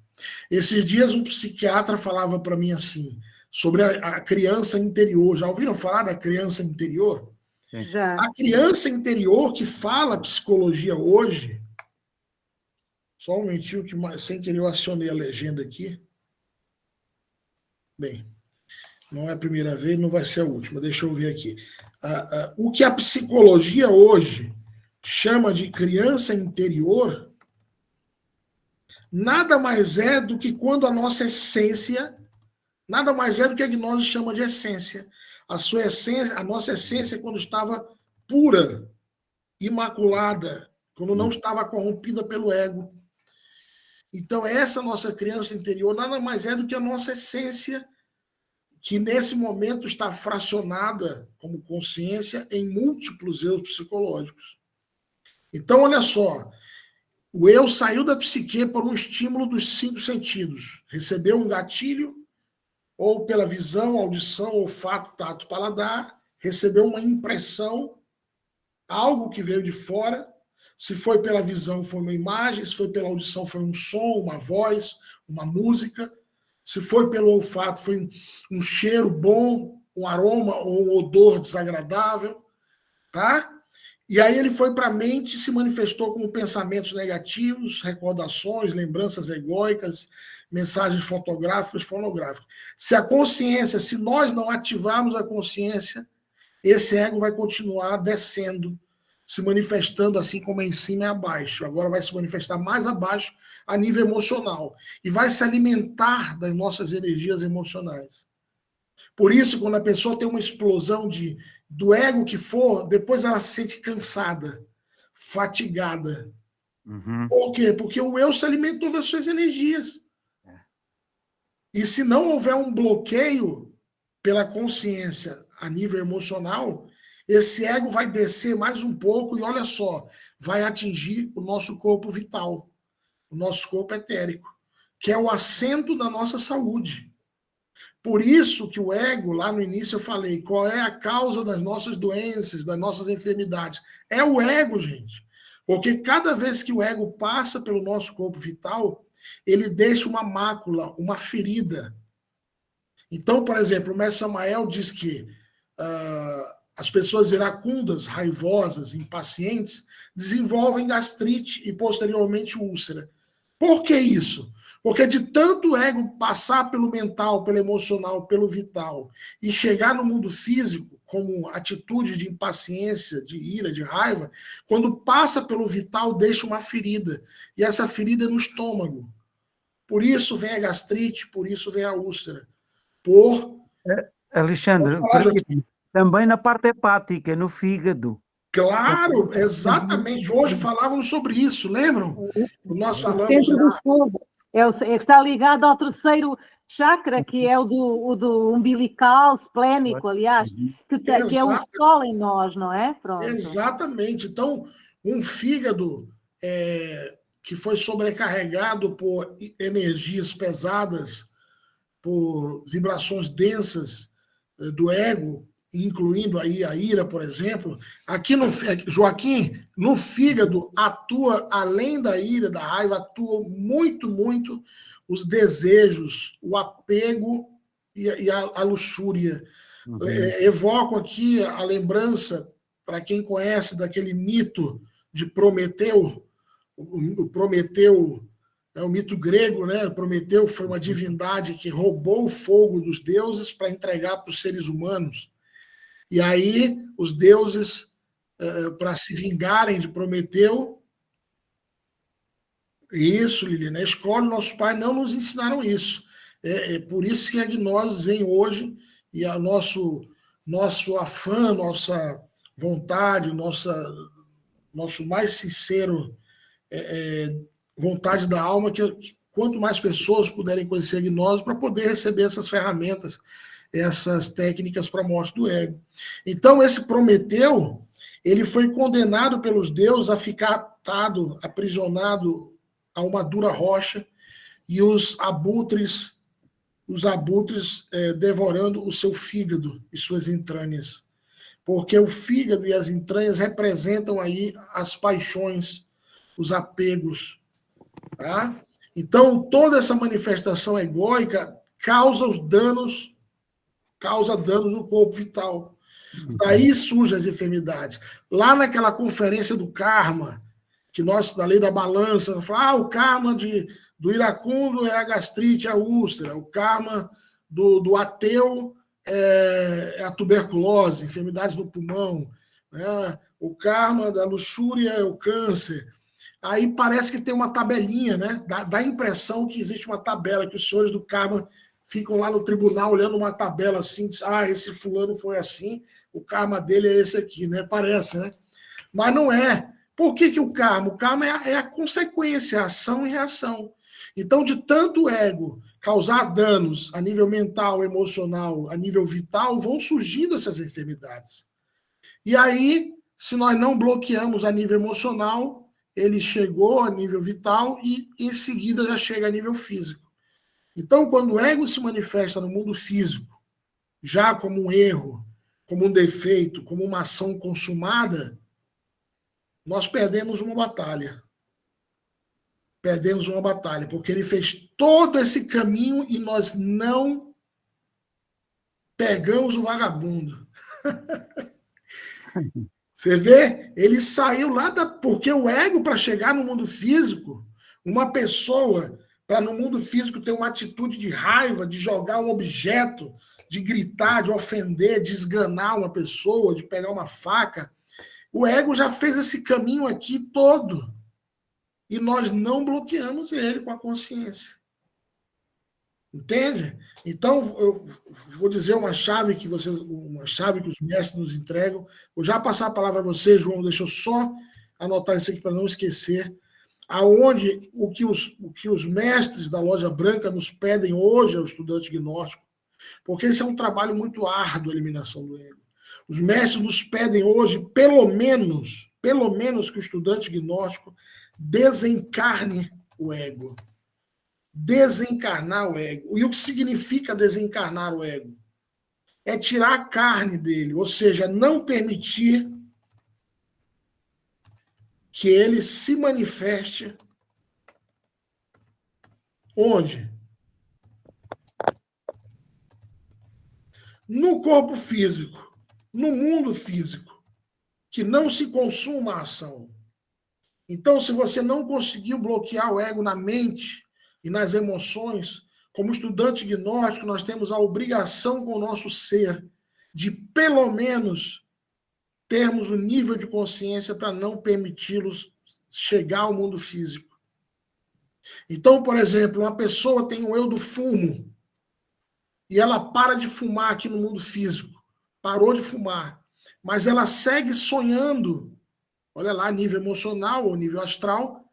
Speaker 1: Esses dias um psiquiatra falava para mim assim, sobre a criança interior. Já ouviram falar da criança interior?
Speaker 4: Já.
Speaker 1: A criança interior que fala a psicologia hoje... Só um momentinho, que sem querer eu acionei a legenda aqui. Bem, não é a primeira vez, não vai ser a última. Deixa eu ver aqui. O que a psicologia hoje chama de criança interior nada mais é do que quando a nossa essência, nada mais é do que a gnose chama de essência. A sua essência, a nossa essência quando estava pura, imaculada, quando não estava corrompida pelo ego. Então, essa nossa criança interior nada mais é do que a nossa essência, que nesse momento está fracionada como consciência em múltiplos eus psicológicos. Então, olha só, o eu saiu da psique por um estímulo dos 5 sentidos. Recebeu um gatilho, ou pela visão, audição, olfato, tato, paladar, recebeu uma impressão, algo que veio de fora. Se foi pela visão, foi uma imagem. Se foi pela audição, foi um som, uma voz, uma música. Se foi pelo olfato, foi um cheiro bom, um aroma ou um odor desagradável. Tá? E aí ele foi para a mente e se manifestou como pensamentos negativos, recordações, lembranças egóicas, mensagens fotográficas, fonográficas. Se a consciência, se nós não ativarmos a consciência, esse ego vai continuar descendo, se manifestando assim como é em cima e abaixo. Agora vai se manifestar mais abaixo a nível emocional. E vai se alimentar das nossas energias emocionais. Por isso, quando a pessoa tem uma explosão do ego que for, depois ela se sente cansada, fatigada.
Speaker 3: Uhum.
Speaker 1: Por quê? Porque o eu se alimentou das suas energias. E se não houver um bloqueio pela consciência a nível emocional, esse ego vai descer mais um pouco e, olha só, vai atingir o nosso corpo vital, o nosso corpo etérico, que é o assento da nossa saúde. Por isso que o ego, lá no início eu falei, qual é a causa das nossas doenças, das nossas enfermidades? É o ego, gente. Porque cada vez que o ego passa pelo nosso corpo vital, ele deixa uma mácula, uma ferida. Então, por exemplo, o mestre Samael diz que as pessoas iracundas, raivosas, impacientes, desenvolvem gastrite e, posteriormente, úlcera. Por que isso? Porque de tanto ego passar pelo mental, pelo emocional, pelo vital, e chegar no mundo físico, como atitude de impaciência, de ira, de raiva, quando passa pelo vital, deixa uma ferida. E essa ferida é no estômago. Por isso vem a gastrite, por isso vem a úlcera.
Speaker 3: Alexandre, também na parte hepática, no fígado.
Speaker 1: Claro, exatamente. Hoje falávamos sobre isso, lembram? Nós falamos
Speaker 4: centro do fogo. Está ligado ao terceiro chakra, que é o do umbilical, esplênico, aliás, que é o sol em nós, não é? Pronto.
Speaker 1: Exatamente. Então, um fígado que foi sobrecarregado por energias pesadas, por vibrações densas do ego, incluindo aí a ira, por exemplo. Aqui no Joaquim, no fígado atua, além da ira, da raiva, atua muito, muito os desejos, o apego e a luxúria. Evoco aqui a lembrança, para quem conhece, daquele mito de Prometeu. O Prometeu é o mito grego, né? Prometeu foi uma divindade que roubou o fogo dos deuses para entregar para os seres humanos. E aí, os deuses, para se vingarem de Prometeu, isso, Lili, na escola, nossos pais não nos ensinaram isso. É por isso que a gnose vem hoje e o nosso afã, nossa vontade, nosso mais sincero vontade da alma, que quanto mais pessoas puderem conhecer a gnose para poder receber essas ferramentas, essas técnicas para a morte do ego. Então, esse Prometeu, ele foi condenado pelos deuses a ficar atado, aprisionado a uma dura rocha, e os abutres devorando o seu fígado e suas entranhas. Porque o fígado e as entranhas representam aí as paixões, os apegos. Tá? Então, toda essa manifestação egóica causa danos no corpo vital. Daí surgem as enfermidades. Lá naquela conferência do karma, que nós, da lei da balança, falamos, o karma do iracundo é a gastrite, a úlcera, o karma do ateu é a tuberculose, enfermidades do pulmão, né? O karma da luxúria é o câncer. Aí parece que tem uma tabelinha, né? Dá a impressão que existe uma tabela, que os senhores do karma ficam lá no tribunal olhando uma tabela assim, esse fulano foi assim, o karma dele é esse aqui, né? Parece, né? Mas não é. Por que o karma? O karma é a consequência, a ação e reação. Então, de tanto ego causar danos a nível mental, emocional, a nível vital, vão surgindo essas enfermidades. E aí, se nós não bloqueamos a nível emocional, ele chegou a nível vital e, em seguida, já chega a nível físico. Então, quando o ego se manifesta no mundo físico, já como um erro, como um defeito, como uma ação consumada, nós perdemos uma batalha. Perdemos uma batalha, porque ele fez todo esse caminho e nós não pegamos o vagabundo. Você vê? Ele saiu lá porque o ego, para chegar no mundo físico, uma pessoa, para no mundo físico ter uma atitude de raiva, de jogar um objeto, de gritar, de ofender, de esganar uma pessoa, de pegar uma faca, o ego já fez esse caminho aqui todo. E nós não bloqueamos ele com a consciência. Entende? Então, eu vou dizer uma chave que os mestres nos entregam. Vou já passar a palavra a você, João, deixa eu só anotar isso aqui para não esquecer. Aonde o que os mestres da Loja Branca nos pedem hoje ao estudante gnóstico, porque esse é um trabalho muito árduo, a eliminação do ego. Os mestres nos pedem hoje, pelo menos que o estudante gnóstico desencarne o ego. Desencarnar o ego. E o que significa desencarnar o ego? É tirar a carne dele, ou seja, não permitir que ele se manifeste onde? No corpo físico, no mundo físico, que não se consuma a ação. Então, se você não conseguiu bloquear o ego na mente e nas emoções, como estudante gnóstico, nós temos a obrigação com o nosso ser de, pelo menos, termos o nível de consciência para não permiti-los chegar ao mundo físico. Então, por exemplo, uma pessoa tem o eu do fumo e ela para de fumar aqui no mundo físico, parou de fumar, mas ela segue sonhando. Olha lá, nível emocional ou nível astral,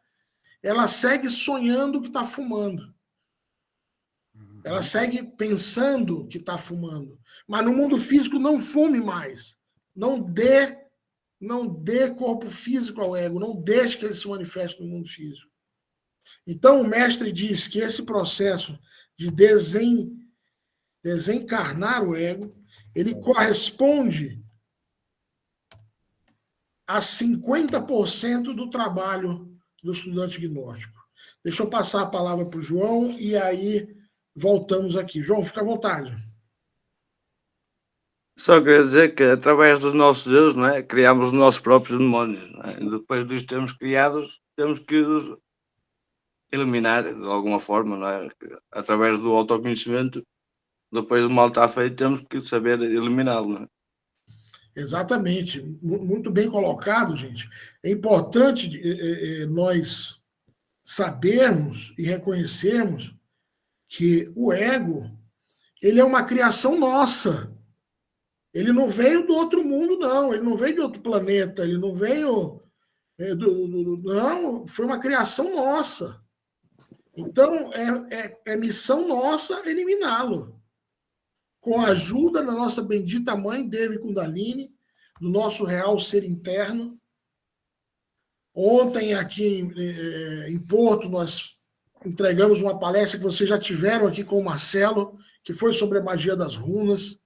Speaker 1: ela segue sonhando que está fumando. Ela segue pensando que está fumando. Mas no mundo físico não fume mais. Não dê corpo físico ao ego, não deixe que ele se manifeste no mundo físico. Então o mestre diz que esse processo de desencarnar o ego, ele corresponde a 50% do trabalho do estudante gnóstico. Deixa eu passar a palavra para o João e aí voltamos aqui. João, fica à vontade.
Speaker 7: Só queria dizer que através dos nossos erros, não é, criamos os nossos próprios demónios, não é? E depois dos termos criados, temos que os eliminar de alguma forma, não é? Através do autoconhecimento, depois do mal estar feito, temos que saber eliminá-lo, não é?
Speaker 1: Exatamente. Muito bem colocado, gente. É importante nós sabermos e reconhecermos que o ego, ele é uma criação nossa. Ele não veio do outro mundo, não. Ele não veio de outro planeta. Ele não veio... não, foi uma criação nossa. Então, é missão nossa eliminá-lo. Com a ajuda da nossa bendita mãe, Devi Kundalini, do nosso real ser interno. Ontem, aqui em Porto, nós entregamos uma palestra que vocês já tiveram aqui com o Marcelo, que foi sobre a magia das runas.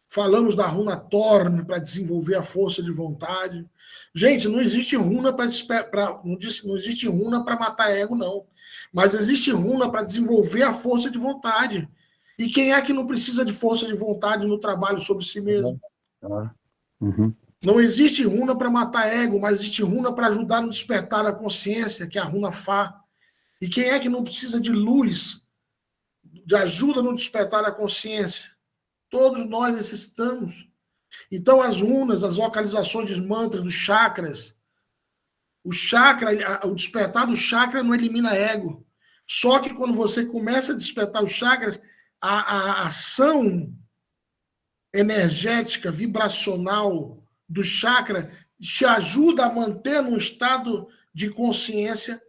Speaker 1: Falamos da runa Thorn para desenvolver a força de vontade. Gente, não existe runa não existe runa para matar ego, não. Mas existe runa para desenvolver a força de vontade. E quem é que não precisa de força de vontade no trabalho sobre si mesmo?
Speaker 3: Uhum.
Speaker 1: Não existe runa para matar ego, mas existe runa para ajudar no despertar da consciência, que é a runa Fá. E quem é que não precisa de luz, de ajuda no despertar da consciência? Todos nós necessitamos. Então, as runas, as localizações de mantras, dos chakras, o despertar do chakra não elimina ego. Só que quando você começa a despertar os chakras, a ação energética, vibracional do chakra te ajuda a manter num estado de consciência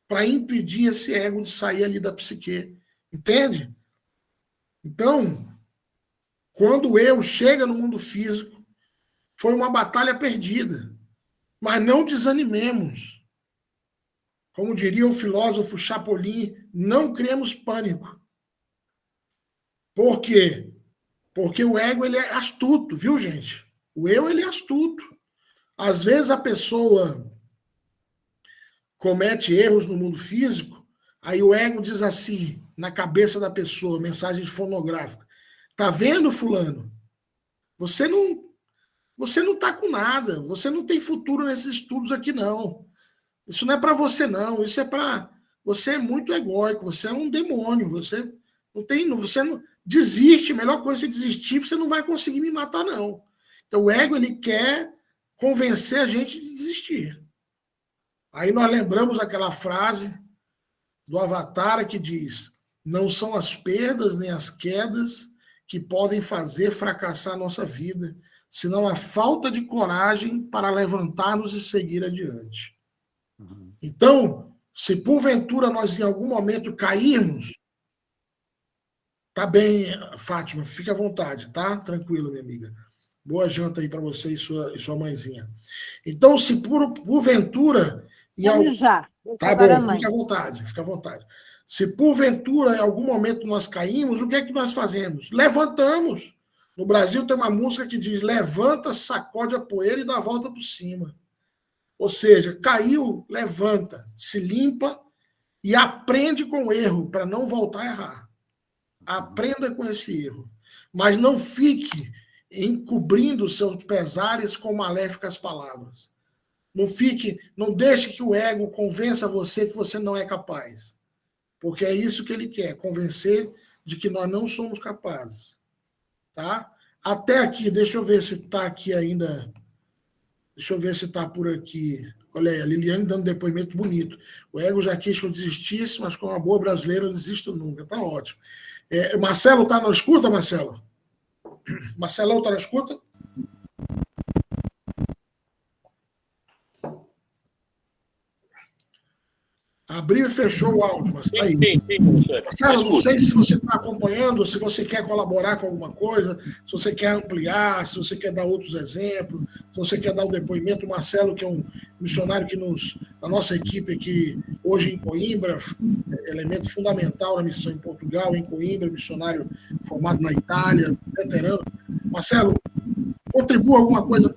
Speaker 1: para impedir esse ego de sair ali da psique. Entende? Então, quando o eu chega no mundo físico, foi uma batalha perdida. Mas não desanimemos. Como diria o filósofo Chapolin, não criemos pânico. Por quê? Porque o ego ele é astuto, viu, gente? O eu ele é astuto. Às vezes a pessoa comete erros no mundo físico, aí o ego diz assim, na cabeça da pessoa, mensagem fonográfica: tá vendo, fulano? Você não tá com nada, você não tem futuro nesses estudos aqui, não. Isso não é para você, não. Isso é para... Você é muito egóico, você é um demônio, você não desiste, a melhor coisa é desistir, porque você não vai conseguir me matar, não. Então o ego, ele quer convencer a gente de desistir. Aí nós lembramos aquela frase do Avatar que diz: não são as perdas nem as quedas que podem fazer fracassar a nossa vida, senão a falta de coragem para levantar-nos e seguir adiante. Então, se porventura nós em algum momento cairmos, tá bem, Fátima, fica à vontade, tá? Tranquilo, minha amiga. Boa janta aí para você e sua mãezinha. Então, se porventura...
Speaker 4: Já.
Speaker 1: Tá bom, fica à vontade, fica à vontade. Se porventura em algum momento nós caímos, o que é que nós fazemos? Levantamos. No Brasil tem uma música que diz: levanta, sacode a poeira e dá a volta por cima. Ou seja, caiu, levanta, se limpa e aprende com o erro para não voltar a errar. Aprenda com esse erro. Mas não fique encobrindo seus pesares com maléficas palavras. Não deixe que o ego convença você que você não é capaz. Porque é isso que ele quer, convencer de que nós não somos capazes. Tá? Até aqui, deixa eu ver se está aqui ainda. Deixa eu ver se está por aqui. Olha aí, a Liliane dando depoimento bonito. O ego já quis que eu desistisse, mas com uma boa brasileira eu não desisto nunca. Tá ótimo. Marcelo, tá na escuta, Marcelo? Marcelão, tá na escuta? Abriu e fechou o áudio, mas tá aí.
Speaker 8: Sim, professor.
Speaker 1: Marcelo, não sei se você está acompanhando, se você quer colaborar com alguma coisa, se você quer ampliar, se você quer dar outros exemplos, se você quer dar o depoimento. O Marcelo, que é um missionário da nossa equipe aqui, hoje em Coimbra, elemento fundamental na missão em Portugal, em Coimbra, missionário formado na Itália, veterano. Marcelo, contribua alguma coisa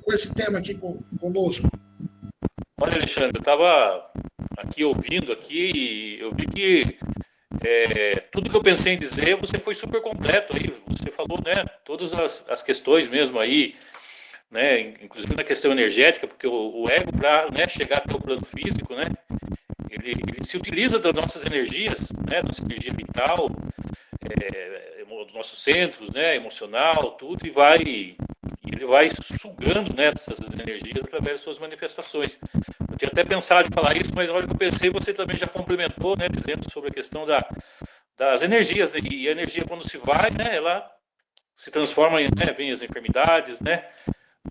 Speaker 1: com esse tema aqui conosco.
Speaker 8: Olha, Alexandre, eu estava aqui ouvindo aqui e eu vi que tudo que eu pensei em dizer, você foi super completo aí, você falou, né, todas as questões mesmo aí, né, inclusive na questão energética, porque o ego, para, né, chegar até o plano físico, né, ele se utiliza das nossas energias, né, nossa energia vital, dos nossos centros, né, emocional, tudo, e ele vai sugando, né, essas energias através das suas manifestações. Eu tinha até pensado em falar isso, mas na hora que eu pensei, você também já complementou, né, dizendo sobre a questão das energias, né, e a energia quando se vai, né, ela se transforma em, né, vem as enfermidades, né,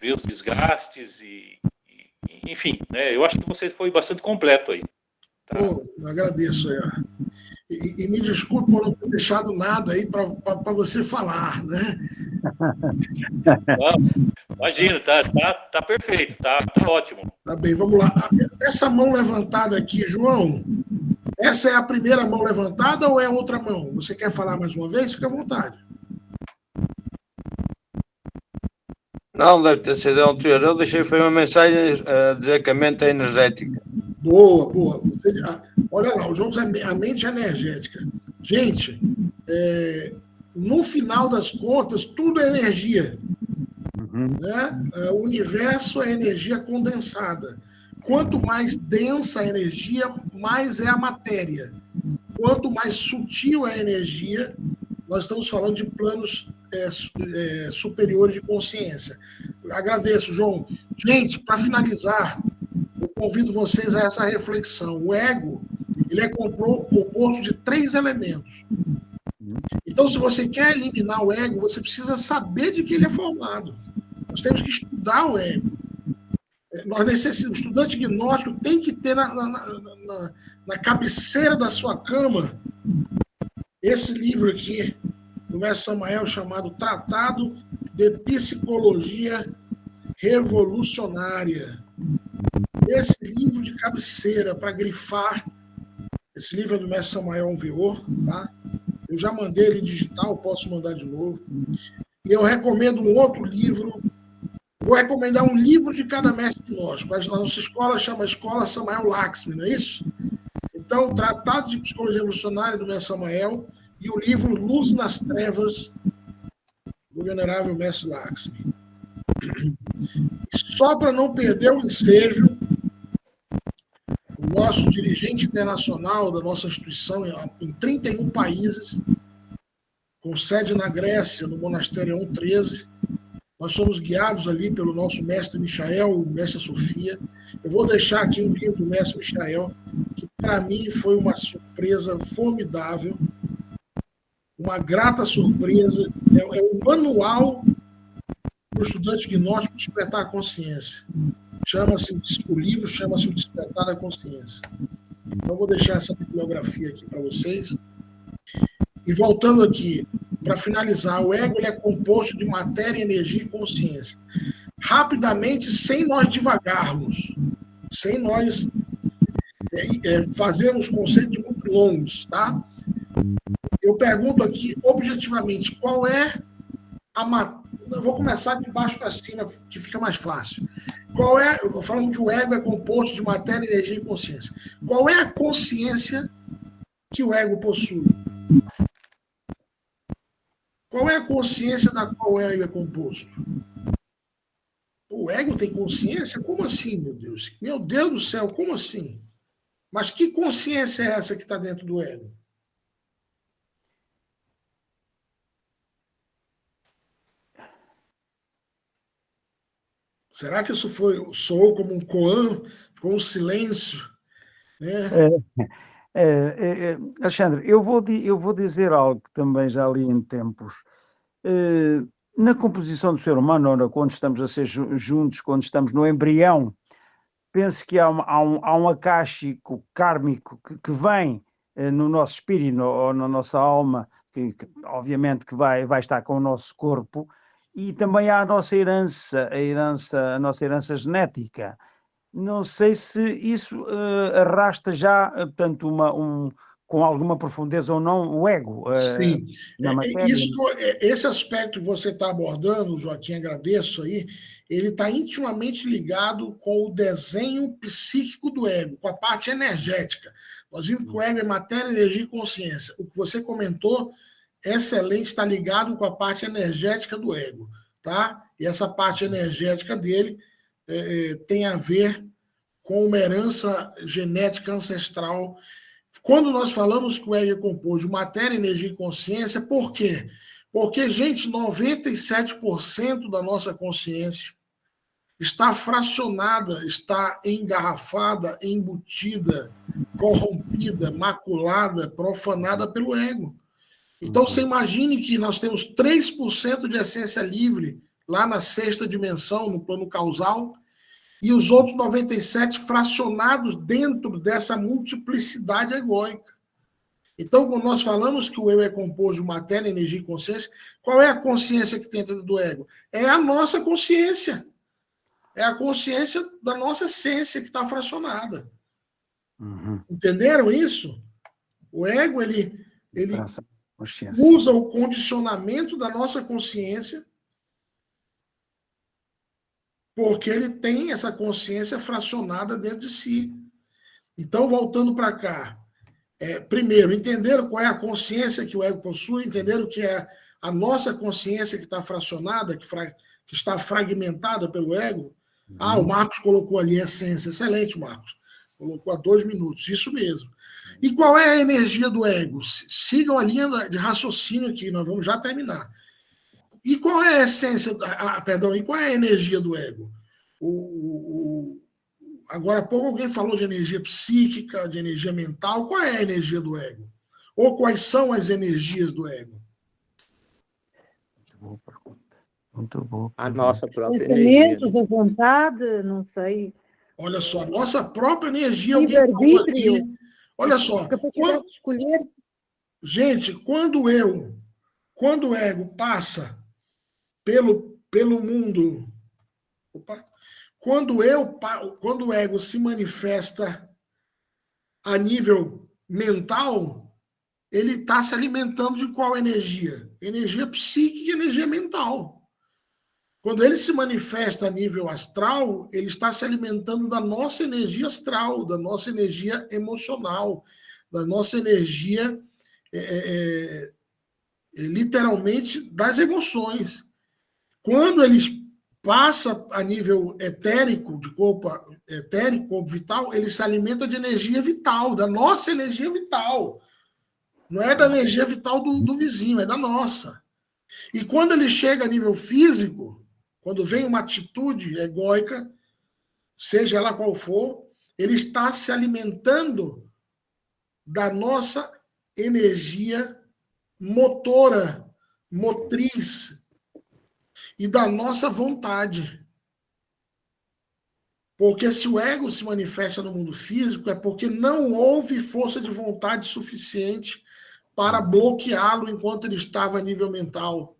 Speaker 8: vem os desgastes enfim, né, eu acho que você foi bastante completo aí. Tá?
Speaker 1: Pô, agradeço. E me desculpe por não ter deixado nada aí para você falar, né?
Speaker 8: Não, imagina, tá perfeito, tá ótimo.
Speaker 1: Tá bem, vamos lá. Essa mão levantada aqui, João, essa é a primeira mão levantada ou é outra mão? Você quer falar mais uma vez? Fica à vontade.
Speaker 7: Não, deve ter sido anterior. Eu deixei foi uma mensagem a dizer que a mente é energética.
Speaker 1: Boa, boa. Olha lá, o João diz a mente é energética. Gente, no final das contas, tudo é energia. Né? O universo é energia condensada. Quanto mais densa a energia, mais é a matéria. Quanto mais sutil é a energia, nós estamos falando de planos superiores de consciência. Agradeço, João. Gente, para finalizar, eu convido vocês a essa reflexão. O ego, ele é composto de 3 elementos. Então, se você quer eliminar o ego, você precisa saber de que ele é formado. Nós temos que estudar o ego. O estudante gnóstico tem que ter na cabeceira da sua cama esse livro aqui, do mestre Samael, chamado Tratado de Psicologia Revolucionária. Esse livro de cabeceira para grifar, esse livro é do mestre Samael Alveor, tá? Eu já mandei ele digital, posso mandar de novo. E eu recomendo um outro livro. Vou recomendar um livro de cada mestre gnóstico. A nossa escola chama Escola Samael Laxmi, não é isso? Então, Tratado de Psicologia Revolucionária do mestre Samael e o livro Luz nas Trevas do venerável mestre Laxmi. Só para não perder o ensejo, o nosso dirigente internacional da nossa instituição em 31 países, com sede na Grécia, no Monastério 113, nós somos guiados ali pelo nosso mestre Michael e mestre Sofia. Eu vou deixar aqui um livro do mestre Michael, que para mim foi uma surpresa formidável, uma grata surpresa. É um manual para o estudante gnóstico despertar a consciência. O livro chama-se O Despertar da Consciência. Então, eu vou deixar essa bibliografia aqui para vocês. E voltando aqui, para finalizar, o ego ele é composto de matéria, energia e consciência. Rapidamente, sem nós divagarmos, sem nós fazermos conceitos muito longos, tá? Eu pergunto aqui, objetivamente, qual é a matéria? Eu vou começar de baixo para cima, que fica mais fácil. Eu vou falando que o ego é composto de matéria, energia e consciência. Qual é a consciência que o ego possui? Qual é a consciência da qual o ego é composto? O ego tem consciência? Como assim, meu Deus? Meu Deus do céu, como assim? Mas que consciência é essa que está dentro do ego? Será que isso soou como um koan? Ficou um silêncio? Né?
Speaker 3: Alexandre, eu vou dizer algo que também já li em tempos. Na composição do ser humano, ora, quando estamos a ser juntos, quando estamos no embrião, penso que há um acáchico kármico que vem no nosso espírito ou na nossa alma, que obviamente que vai estar com o nosso corpo, e também há a nossa herança, a nossa herança genética. Não sei se isso arrasta já, portanto, com alguma profundeza ou não o ego
Speaker 1: Sim.
Speaker 3: na matéria.
Speaker 1: Esse aspecto que você está abordando, Joaquim, agradeço aí, ele está intimamente ligado com o desenho psíquico do ego, com a parte energética. Nós vimos que o ego é matéria, energia e consciência. O que você comentou, excelente, está ligado com a parte energética do ego, tá? E essa parte energética dele tem a ver com uma herança genética ancestral. Quando nós falamos que o ego é composto de matéria, energia e consciência, por quê? Porque, gente, 97% da nossa consciência está fracionada, está engarrafada, embutida, corrompida, maculada, profanada pelo ego. Então, você imagine que nós temos 3% de essência livre lá na sexta dimensão, no plano causal, e os outros 97% fracionados dentro dessa multiplicidade egóica. Então, quando nós falamos que o eu é composto de matéria, energia e consciência, qual é a consciência que tem dentro do ego? É a nossa consciência. É a consciência da nossa essência que está fracionada. Entenderam isso? O ego, ele usa o condicionamento da nossa consciência porque ele tem essa consciência fracionada dentro de si. Então, voltando para cá, primeiro, entenderam qual é a consciência que o ego possui, entenderam que é a nossa consciência que está fracionada, que está fragmentada pelo ego. O Marcos colocou ali a essência. Excelente, Marcos. Colocou há 2 minutos. Isso mesmo. E qual é a energia do ego? Sigam a linha de raciocínio aqui, nós vamos já terminar. E qual é a essência, e qual é a energia do ego? Agora há pouco alguém falou de energia psíquica, de energia mental. Qual é a energia do ego? Ou quais são as energias do ego?
Speaker 3: Muito boa pergunta. Muito boa pergunta.
Speaker 6: A nossa própria
Speaker 4: Pensamentos,
Speaker 6: energia.
Speaker 4: a vontade, não sei.
Speaker 1: Olha só, a nossa própria energia. Alguém falou aqui. Olha só.
Speaker 4: Capacidade de escolher. Gente,
Speaker 1: quando o ego passa pelo mundo, quando o ego se manifesta a nível mental, ele está se alimentando de qual energia? Energia psíquica e energia mental. Quando ele se manifesta a nível astral, ele está se alimentando da nossa energia astral, da nossa energia emocional, da nossa energia, literalmente, das emoções. Quando ele passa a nível etérico, de corpo etérico, corpo vital, ele se alimenta de energia vital, da nossa energia vital. Não é da energia vital do vizinho, é da nossa. E quando ele chega a nível físico, quando vem uma atitude egóica, seja ela qual for, ele está se alimentando da nossa energia motora, motriz, e da nossa vontade. Porque se o ego se manifesta no mundo físico, é porque não houve força de vontade suficiente para bloqueá-lo enquanto ele estava a nível mental,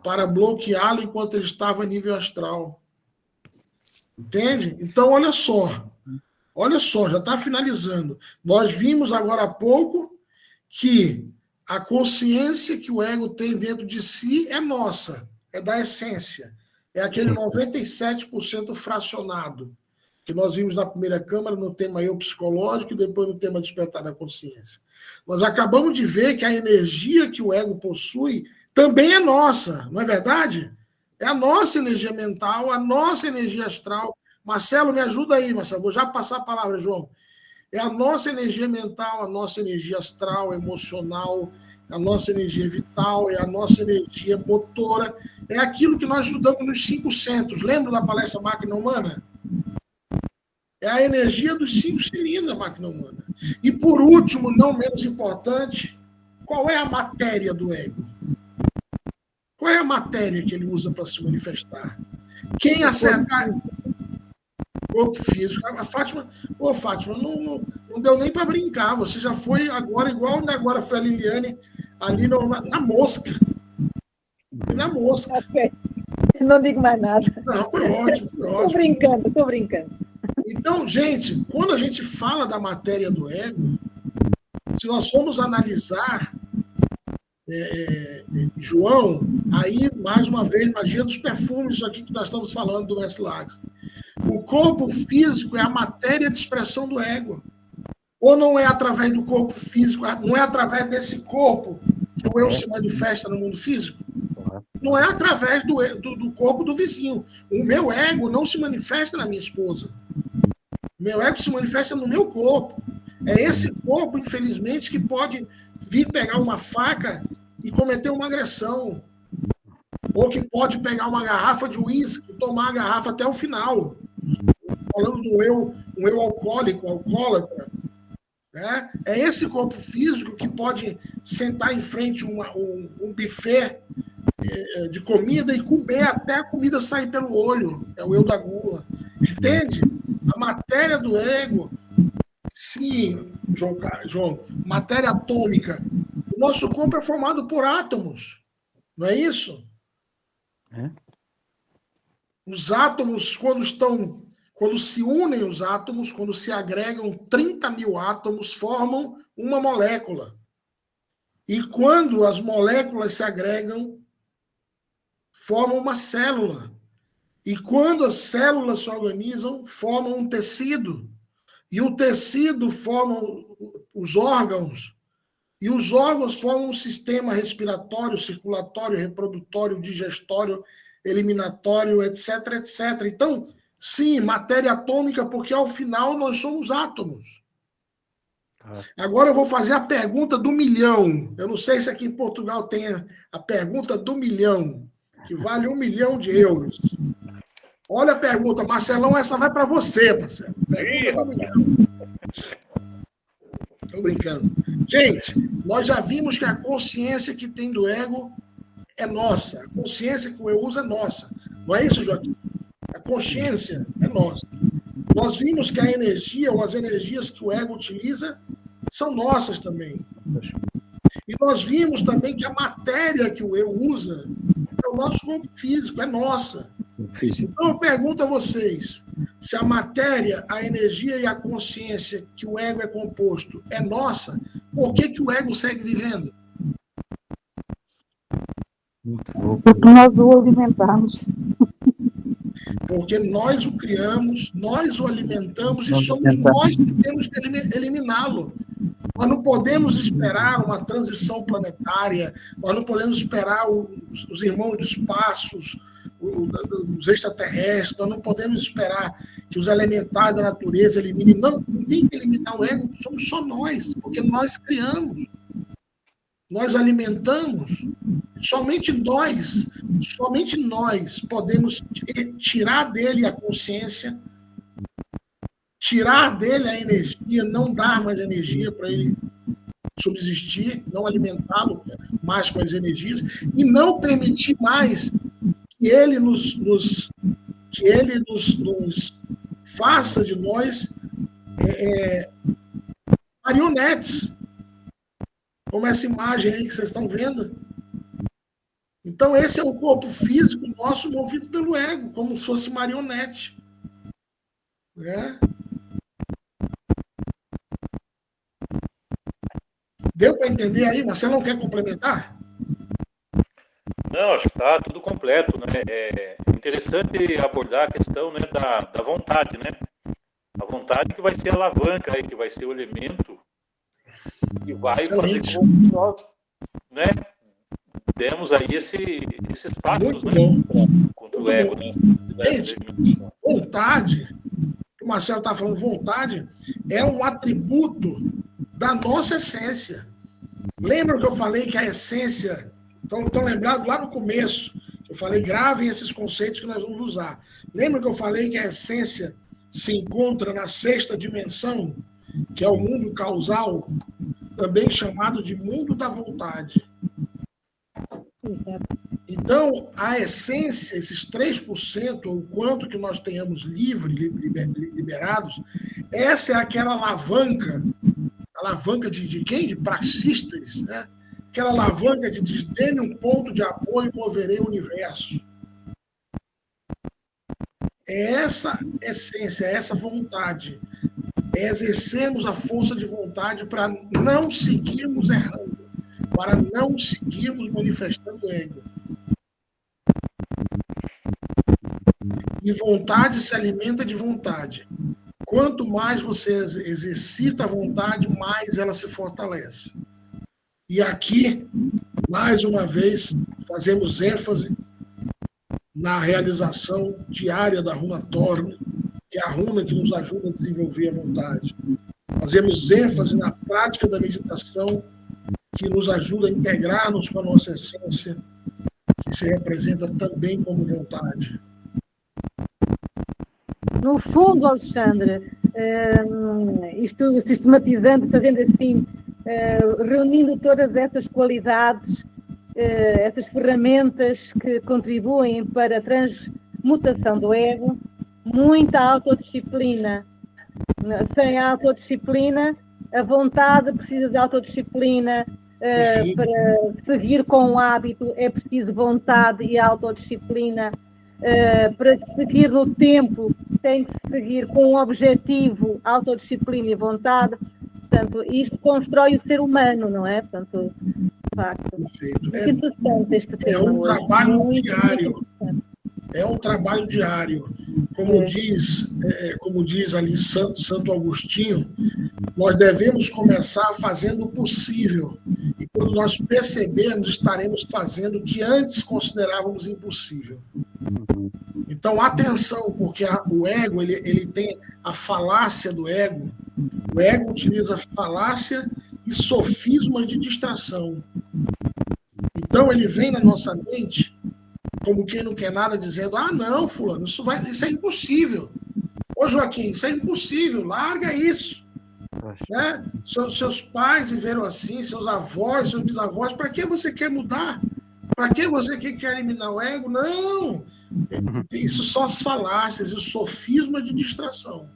Speaker 1: para bloqueá-lo enquanto ele estava a nível astral. Entende? Então, olha só, já está finalizando. Nós vimos agora há pouco que a consciência que o ego tem dentro de si é nossa, é da essência. É aquele 97% fracionado, que nós vimos na primeira câmara no tema eu psicológico e depois no tema despertar da consciência. Nós acabamos de ver que a energia que o ego possui também é nossa, não é verdade? É a nossa energia mental, a nossa energia astral. Marcelo, me ajuda aí, Marcelo. Vou já passar a palavra, João. É a nossa energia mental, a nossa energia astral, emocional, a nossa energia vital, é a nossa energia motora. É aquilo que nós estudamos nos 5 centros. Lembra da palestra Máquina Humana? É a energia dos 5 cilindros da máquina humana. E, por último, não menos importante, qual é a matéria do ego? Qual é a matéria que ele usa para se manifestar? Quem acertar... Corpo físico. A Fátima... Fátima, não deu nem para brincar. Você já foi agora, igual agora foi a Liliane, ali na mosca. Na mosca.
Speaker 4: Okay. Não digo mais nada.
Speaker 1: Não, foi ótimo, foi ótimo.
Speaker 4: Estou brincando.
Speaker 1: Então, gente, quando a gente fala da matéria do ego, Se nós formos analisar, João, aí, mais uma vez, magia dos perfumes, isso aqui que nós estamos falando do Mestre Lagos. O corpo físico é a matéria de expressão do ego. Ou não é através do corpo físico, não é através desse corpo que o eu se manifesta no mundo físico? Não é através do corpo do vizinho. O meu ego não se manifesta na minha esposa. O meu ego se manifesta no meu corpo. É esse corpo, infelizmente, que pode vir pegar uma faca e cometer uma agressão. Ou que pode pegar uma garrafa de uísque e tomar a garrafa até o final. Falando do um eu alcoólico, alcoólatra. Né? É esse corpo físico que pode sentar em frente um buffet de comida e comer até a comida sair pelo olho. É o eu da gula. Entende? A matéria do ego, sim, João, matéria atômica. O nosso corpo é formado por átomos. Não é isso? Os átomos, quando se unem os átomos, quando se agregam 30 mil átomos, formam uma molécula. E quando as moléculas se agregam, formam uma célula. E quando as células se organizam, formam um tecido. E o tecido forma os órgãos. E os órgãos formam um sistema respiratório, circulatório, reprodutório, digestório, eliminatório, etc, etc. Então, sim, matéria atômica, porque ao final nós somos átomos. Agora eu vou fazer a pergunta do milhão. Eu não sei se aqui em Portugal tem a pergunta do milhão, que vale 1 milhão de euros. Olha a pergunta, Marcelão, essa vai para você, Marcelo. Pergunta do milhão. Estou brincando. Gente, nós já vimos que a consciência que tem do ego é nossa. A consciência que o eu uso é nossa. Não é isso, Joaquim? A consciência é nossa. Nós vimos que a energia ou as energias que o ego utiliza são nossas também. E nós vimos também que a matéria que o eu usa é o nosso corpo físico, é nossa. Então eu pergunto a vocês, se a matéria, a energia e a consciência que o ego é composto é nossa, por que o ego segue vivendo?
Speaker 4: Porque nós o alimentamos.
Speaker 1: Porque nós o criamos, nós o alimentamos e somos nós que temos que eliminá-lo. Nós não podemos esperar uma transição planetária, nós não podemos esperar os irmãos do espaço, os extraterrestres, nós não podemos esperar que os elementais da natureza eliminem. Não tem que eliminar o ego, somos só nós, porque nós criamos. Nós alimentamos. Somente nós podemos tirar dele a consciência, tirar dele a energia, não dar mais energia para ele subsistir, não alimentá-lo mais com as energias, e não permitir mais que ele nos faça de nós marionetes, como essa imagem aí que vocês estão vendo. Então, esse é o corpo físico nosso movido pelo ego, como se fosse marionete. Né? Deu para entender aí? Marcelo, não quer complementar?
Speaker 8: Não, acho que está tudo completo, né? É interessante abordar a questão, né, da vontade, né? A vontade que vai ser a alavanca, aí, que vai ser o elemento que vai fazer com que nós, né, demos aí esses passos, né, contra o ego. Né?
Speaker 1: Gente, vontade, o Marcelo está falando, vontade é um atributo da nossa essência. Lembra que eu falei que a essência, estão lembrados lá no começo, eu falei, gravem esses conceitos que nós vamos usar. Lembra que eu falei que a essência se encontra na 6ª dimensão, que é o mundo causal, também chamado de mundo da vontade. Então, a essência, esses 3%, ou quanto que nós tenhamos liberados, essa é aquela alavanca de quem? De praxistas, né? Aquela alavanca que diz, dê-me um ponto de apoio e moverei o universo. É essa essência, é essa vontade, é é exercermos a força de vontade para não seguirmos errando, para não seguirmos manifestando ego. E vontade se alimenta de vontade. Quanto mais você exercita a vontade, mais ela se fortalece. E aqui, mais uma vez, fazemos ênfase na realização diária da runa Torne, que é a runa que nos ajuda a desenvolver a vontade. Fazemos ênfase na prática da meditação, que nos ajuda a integrar-nos com a nossa essência, que se representa também como vontade.
Speaker 4: No fundo, Alexandre, isto sistematizando, fazendo assim, reunindo todas essas qualidades, essas ferramentas que contribuem para a transmutação do ego, muita autodisciplina. Sem a autodisciplina, a vontade precisa de autodisciplina. Para seguir com o hábito é preciso vontade e autodisciplina. Para seguir no tempo tem que seguir com um objetivo, autodisciplina e vontade. Portanto, isto constrói o ser humano, não é? Portanto, de facto, muito interessante este tema.
Speaker 1: É um
Speaker 4: hoje.
Speaker 1: trabalho diário. É um trabalho diário. Como diz ali Santo Agostinho, nós devemos começar fazendo o possível. E quando nós percebermos, estaremos fazendo o que antes considerávamos impossível. Então, atenção, porque o ego, ele tem a falácia do ego. O ego utiliza falácia e sofismas de distração. Então, ele vem na nossa mente como quem não quer nada, dizendo: ah, não, fulano, isso é impossível. Ô, Joaquim, isso é impossível, larga isso. Né? Seus pais viveram assim, seus avós, seus bisavós, para que você quer mudar? Para que você quer eliminar o ego? Não! Isso são as falácias e o sofisma de distração.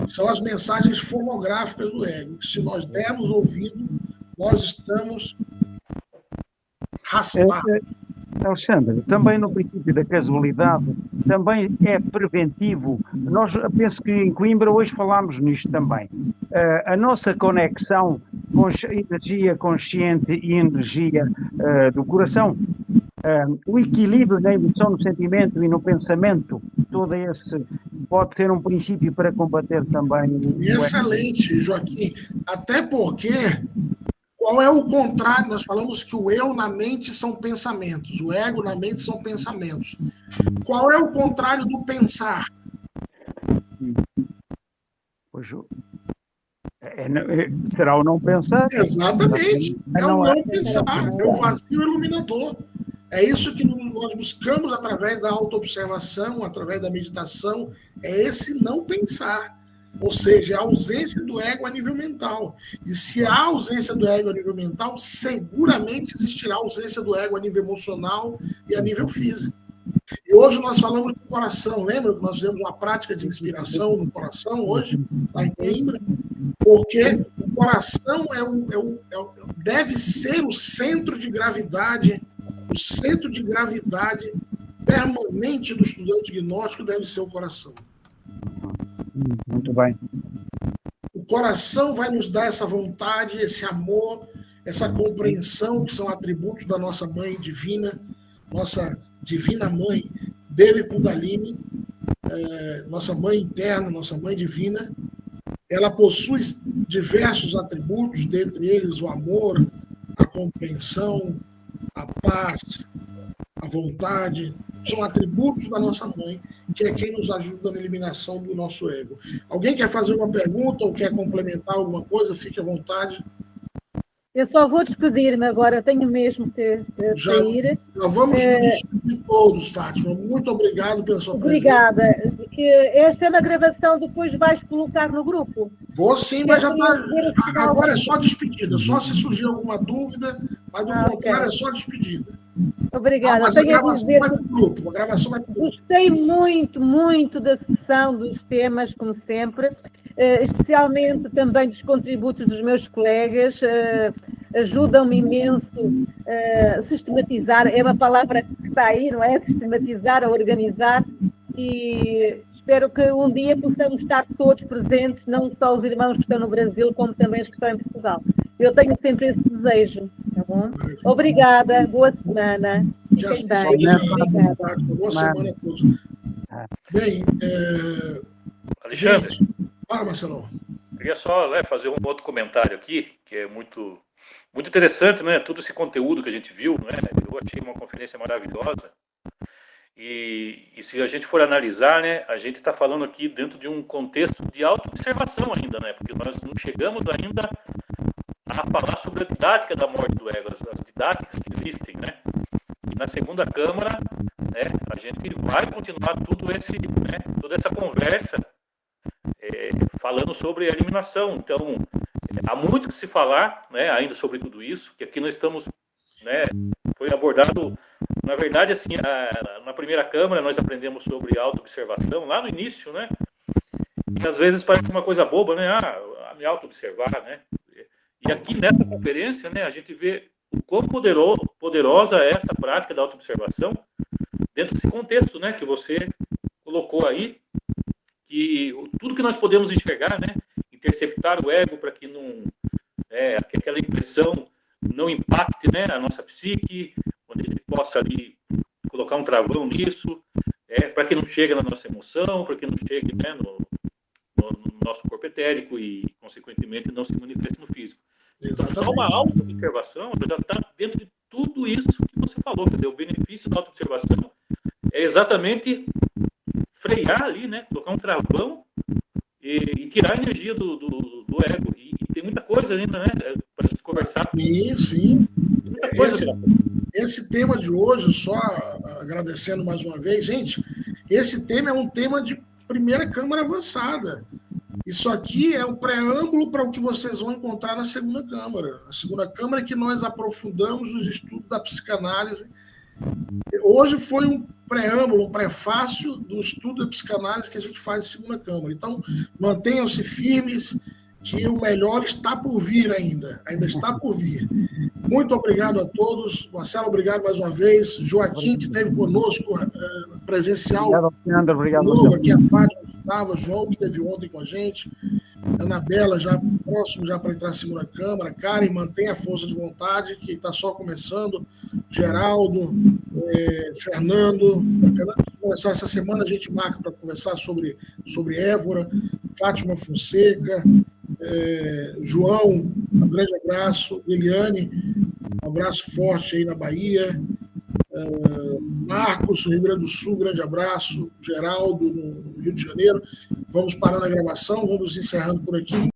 Speaker 1: São as mensagens fonográficas do ego, que se nós dermos ouvido, nós estamos raspados.
Speaker 3: Alexandre, também no princípio da casualidade, também é preventivo. Nós, penso que em Coimbra hoje falámos nisto também. A nossa conexão com energia consciente e energia do coração, o equilíbrio na emoção, no sentimento e no pensamento, todo esse pode ser um princípio para combater também.
Speaker 1: Excelente, Joaquim. Até porque, qual é o contrário? Nós falamos que o eu na mente são pensamentos, o ego na mente são pensamentos. Qual é o contrário do pensar?
Speaker 3: Será o não pensar?
Speaker 1: Exatamente. É o não pensar, é o vazio iluminador. É isso que nós buscamos através da autoobservação, através da meditação, é esse não pensar. Ou seja, a ausência do ego a nível mental. E se há ausência do ego a nível mental, seguramente existirá ausência do ego a nível emocional e a nível físico. E hoje nós falamos do coração. Lembra que nós fizemos uma prática de inspiração no coração hoje, lá em Coimbra? Porque o coração deve ser o centro de gravidade permanente do estudante gnóstico deve ser o coração.
Speaker 3: Muito bem.
Speaker 1: O coração vai nos dar essa vontade, esse amor, essa compreensão, que são atributos da nossa mãe divina, nossa divina mãe, Devi Kundalini, nossa mãe interna, nossa mãe divina. Ela possui diversos atributos, dentre eles o amor, a compreensão, a paz, a vontade. São atributos da nossa mãe, que é quem nos ajuda na eliminação do nosso ego. Alguém quer fazer uma pergunta ou quer complementar alguma coisa? Fique à vontade.
Speaker 4: Eu só vou despedir-me agora, tenho mesmo que sair.
Speaker 1: Já vamos nos despedir todos, Fátima. Muito obrigado pela sua
Speaker 4: Obrigada.
Speaker 1: presença.
Speaker 4: Esta é uma gravação, depois vais colocar no grupo?
Speaker 1: Vou sim, mas já está. Agora é só despedida. Só se surgir alguma dúvida, mas do contrário é só despedida.
Speaker 4: Obrigada.
Speaker 1: Mas a gravação vai para o grupo. A gravação vai para o grupo.
Speaker 4: Gostei muito, muito da sessão, dos temas, como sempre, especialmente também dos contributos dos meus colegas, ajudam-me imenso a sistematizar, é uma palavra que está aí, não é? Sistematizar, a organizar, e Espero que um dia possamos estar todos presentes, não só os irmãos que estão no Brasil, como também os que estão em Portugal. Eu tenho sempre esse desejo, tá bom? Obrigada, boa semana. Fiquem bem. Obrigada.
Speaker 1: Boa semana a todos. Bem,
Speaker 8: Alexandre,
Speaker 1: gente, para, Marcelão.
Speaker 8: queria só fazer um outro comentário aqui, que é muito interessante, né? Todo esse conteúdo que a gente viu, né? Eu achei uma conferência maravilhosa. E se a gente for analisar, né, a gente está falando aqui dentro de um contexto de autoobservação ainda, né? Porque nós não chegamos ainda a falar sobre a didática da morte do ego, as didáticas que existem, né? E na segunda Câmara, né, a gente vai continuar toda essa conversa falando sobre a eliminação. Então, há muito que se falar, né, ainda sobre tudo isso, que aqui nós estamos, né, foi abordado, na verdade, assim, na primeira Câmara nós aprendemos sobre autoobservação, lá no início, né, e às vezes parece uma coisa boba, né, me autoobservar, né, e aqui nessa conferência, né, a gente vê o quão poderosa é essa prática da autoobservação dentro desse contexto, né, que você colocou aí, que tudo que nós podemos enxergar, né, interceptar o ego para que não, que aquela impressão não impacte, né, a nossa psique, onde a gente possa ali colocar um travão nisso, para que não chegue na nossa emoção, para que não chegue, né, no nosso corpo etérico e, consequentemente, não se manifeste no físico. Então, só uma auto-observação já está dentro de tudo isso que você falou. Quer dizer, o benefício da auto-observação é exatamente frear ali, né, colocar um travão e tirar a energia do ego. E tem muita coisa ainda, né, para a gente conversar.
Speaker 1: Sim.
Speaker 8: Muita coisa.
Speaker 1: Esse tema de hoje, só agradecendo mais uma vez, gente, esse tema é um tema de primeira Câmara avançada. Isso aqui é um preâmbulo para o que vocês vão encontrar na segunda Câmara. A segunda Câmara é que nós aprofundamos os estudos da psicanálise. Hoje foi um preâmbulo, um prefácio do estudo da psicanálise que a gente faz na segunda Câmara. Então, mantenham-se firmes, que o melhor está por vir ainda está por vir. Muito obrigado a todos. Marcelo, obrigado mais uma vez. Joaquim, que esteve conosco presencial.
Speaker 3: Obrigado.
Speaker 1: Aqui a Fátima, Gustavo, João, que esteve ontem com a gente. Anabela, já próximo já para entrar na segunda Câmara. Karen, mantém a força de vontade, que está só começando. Geraldo, Fernando. Começar essa semana, a gente marca para conversar sobre Évora. Fátima Fonseca. João, um grande abraço. Eliane, um abraço forte aí na Bahia. Marcos, no Rio Grande do Sul, grande abraço. Geraldo, no Rio de Janeiro. Vamos parando a gravação, vamos encerrando por aqui.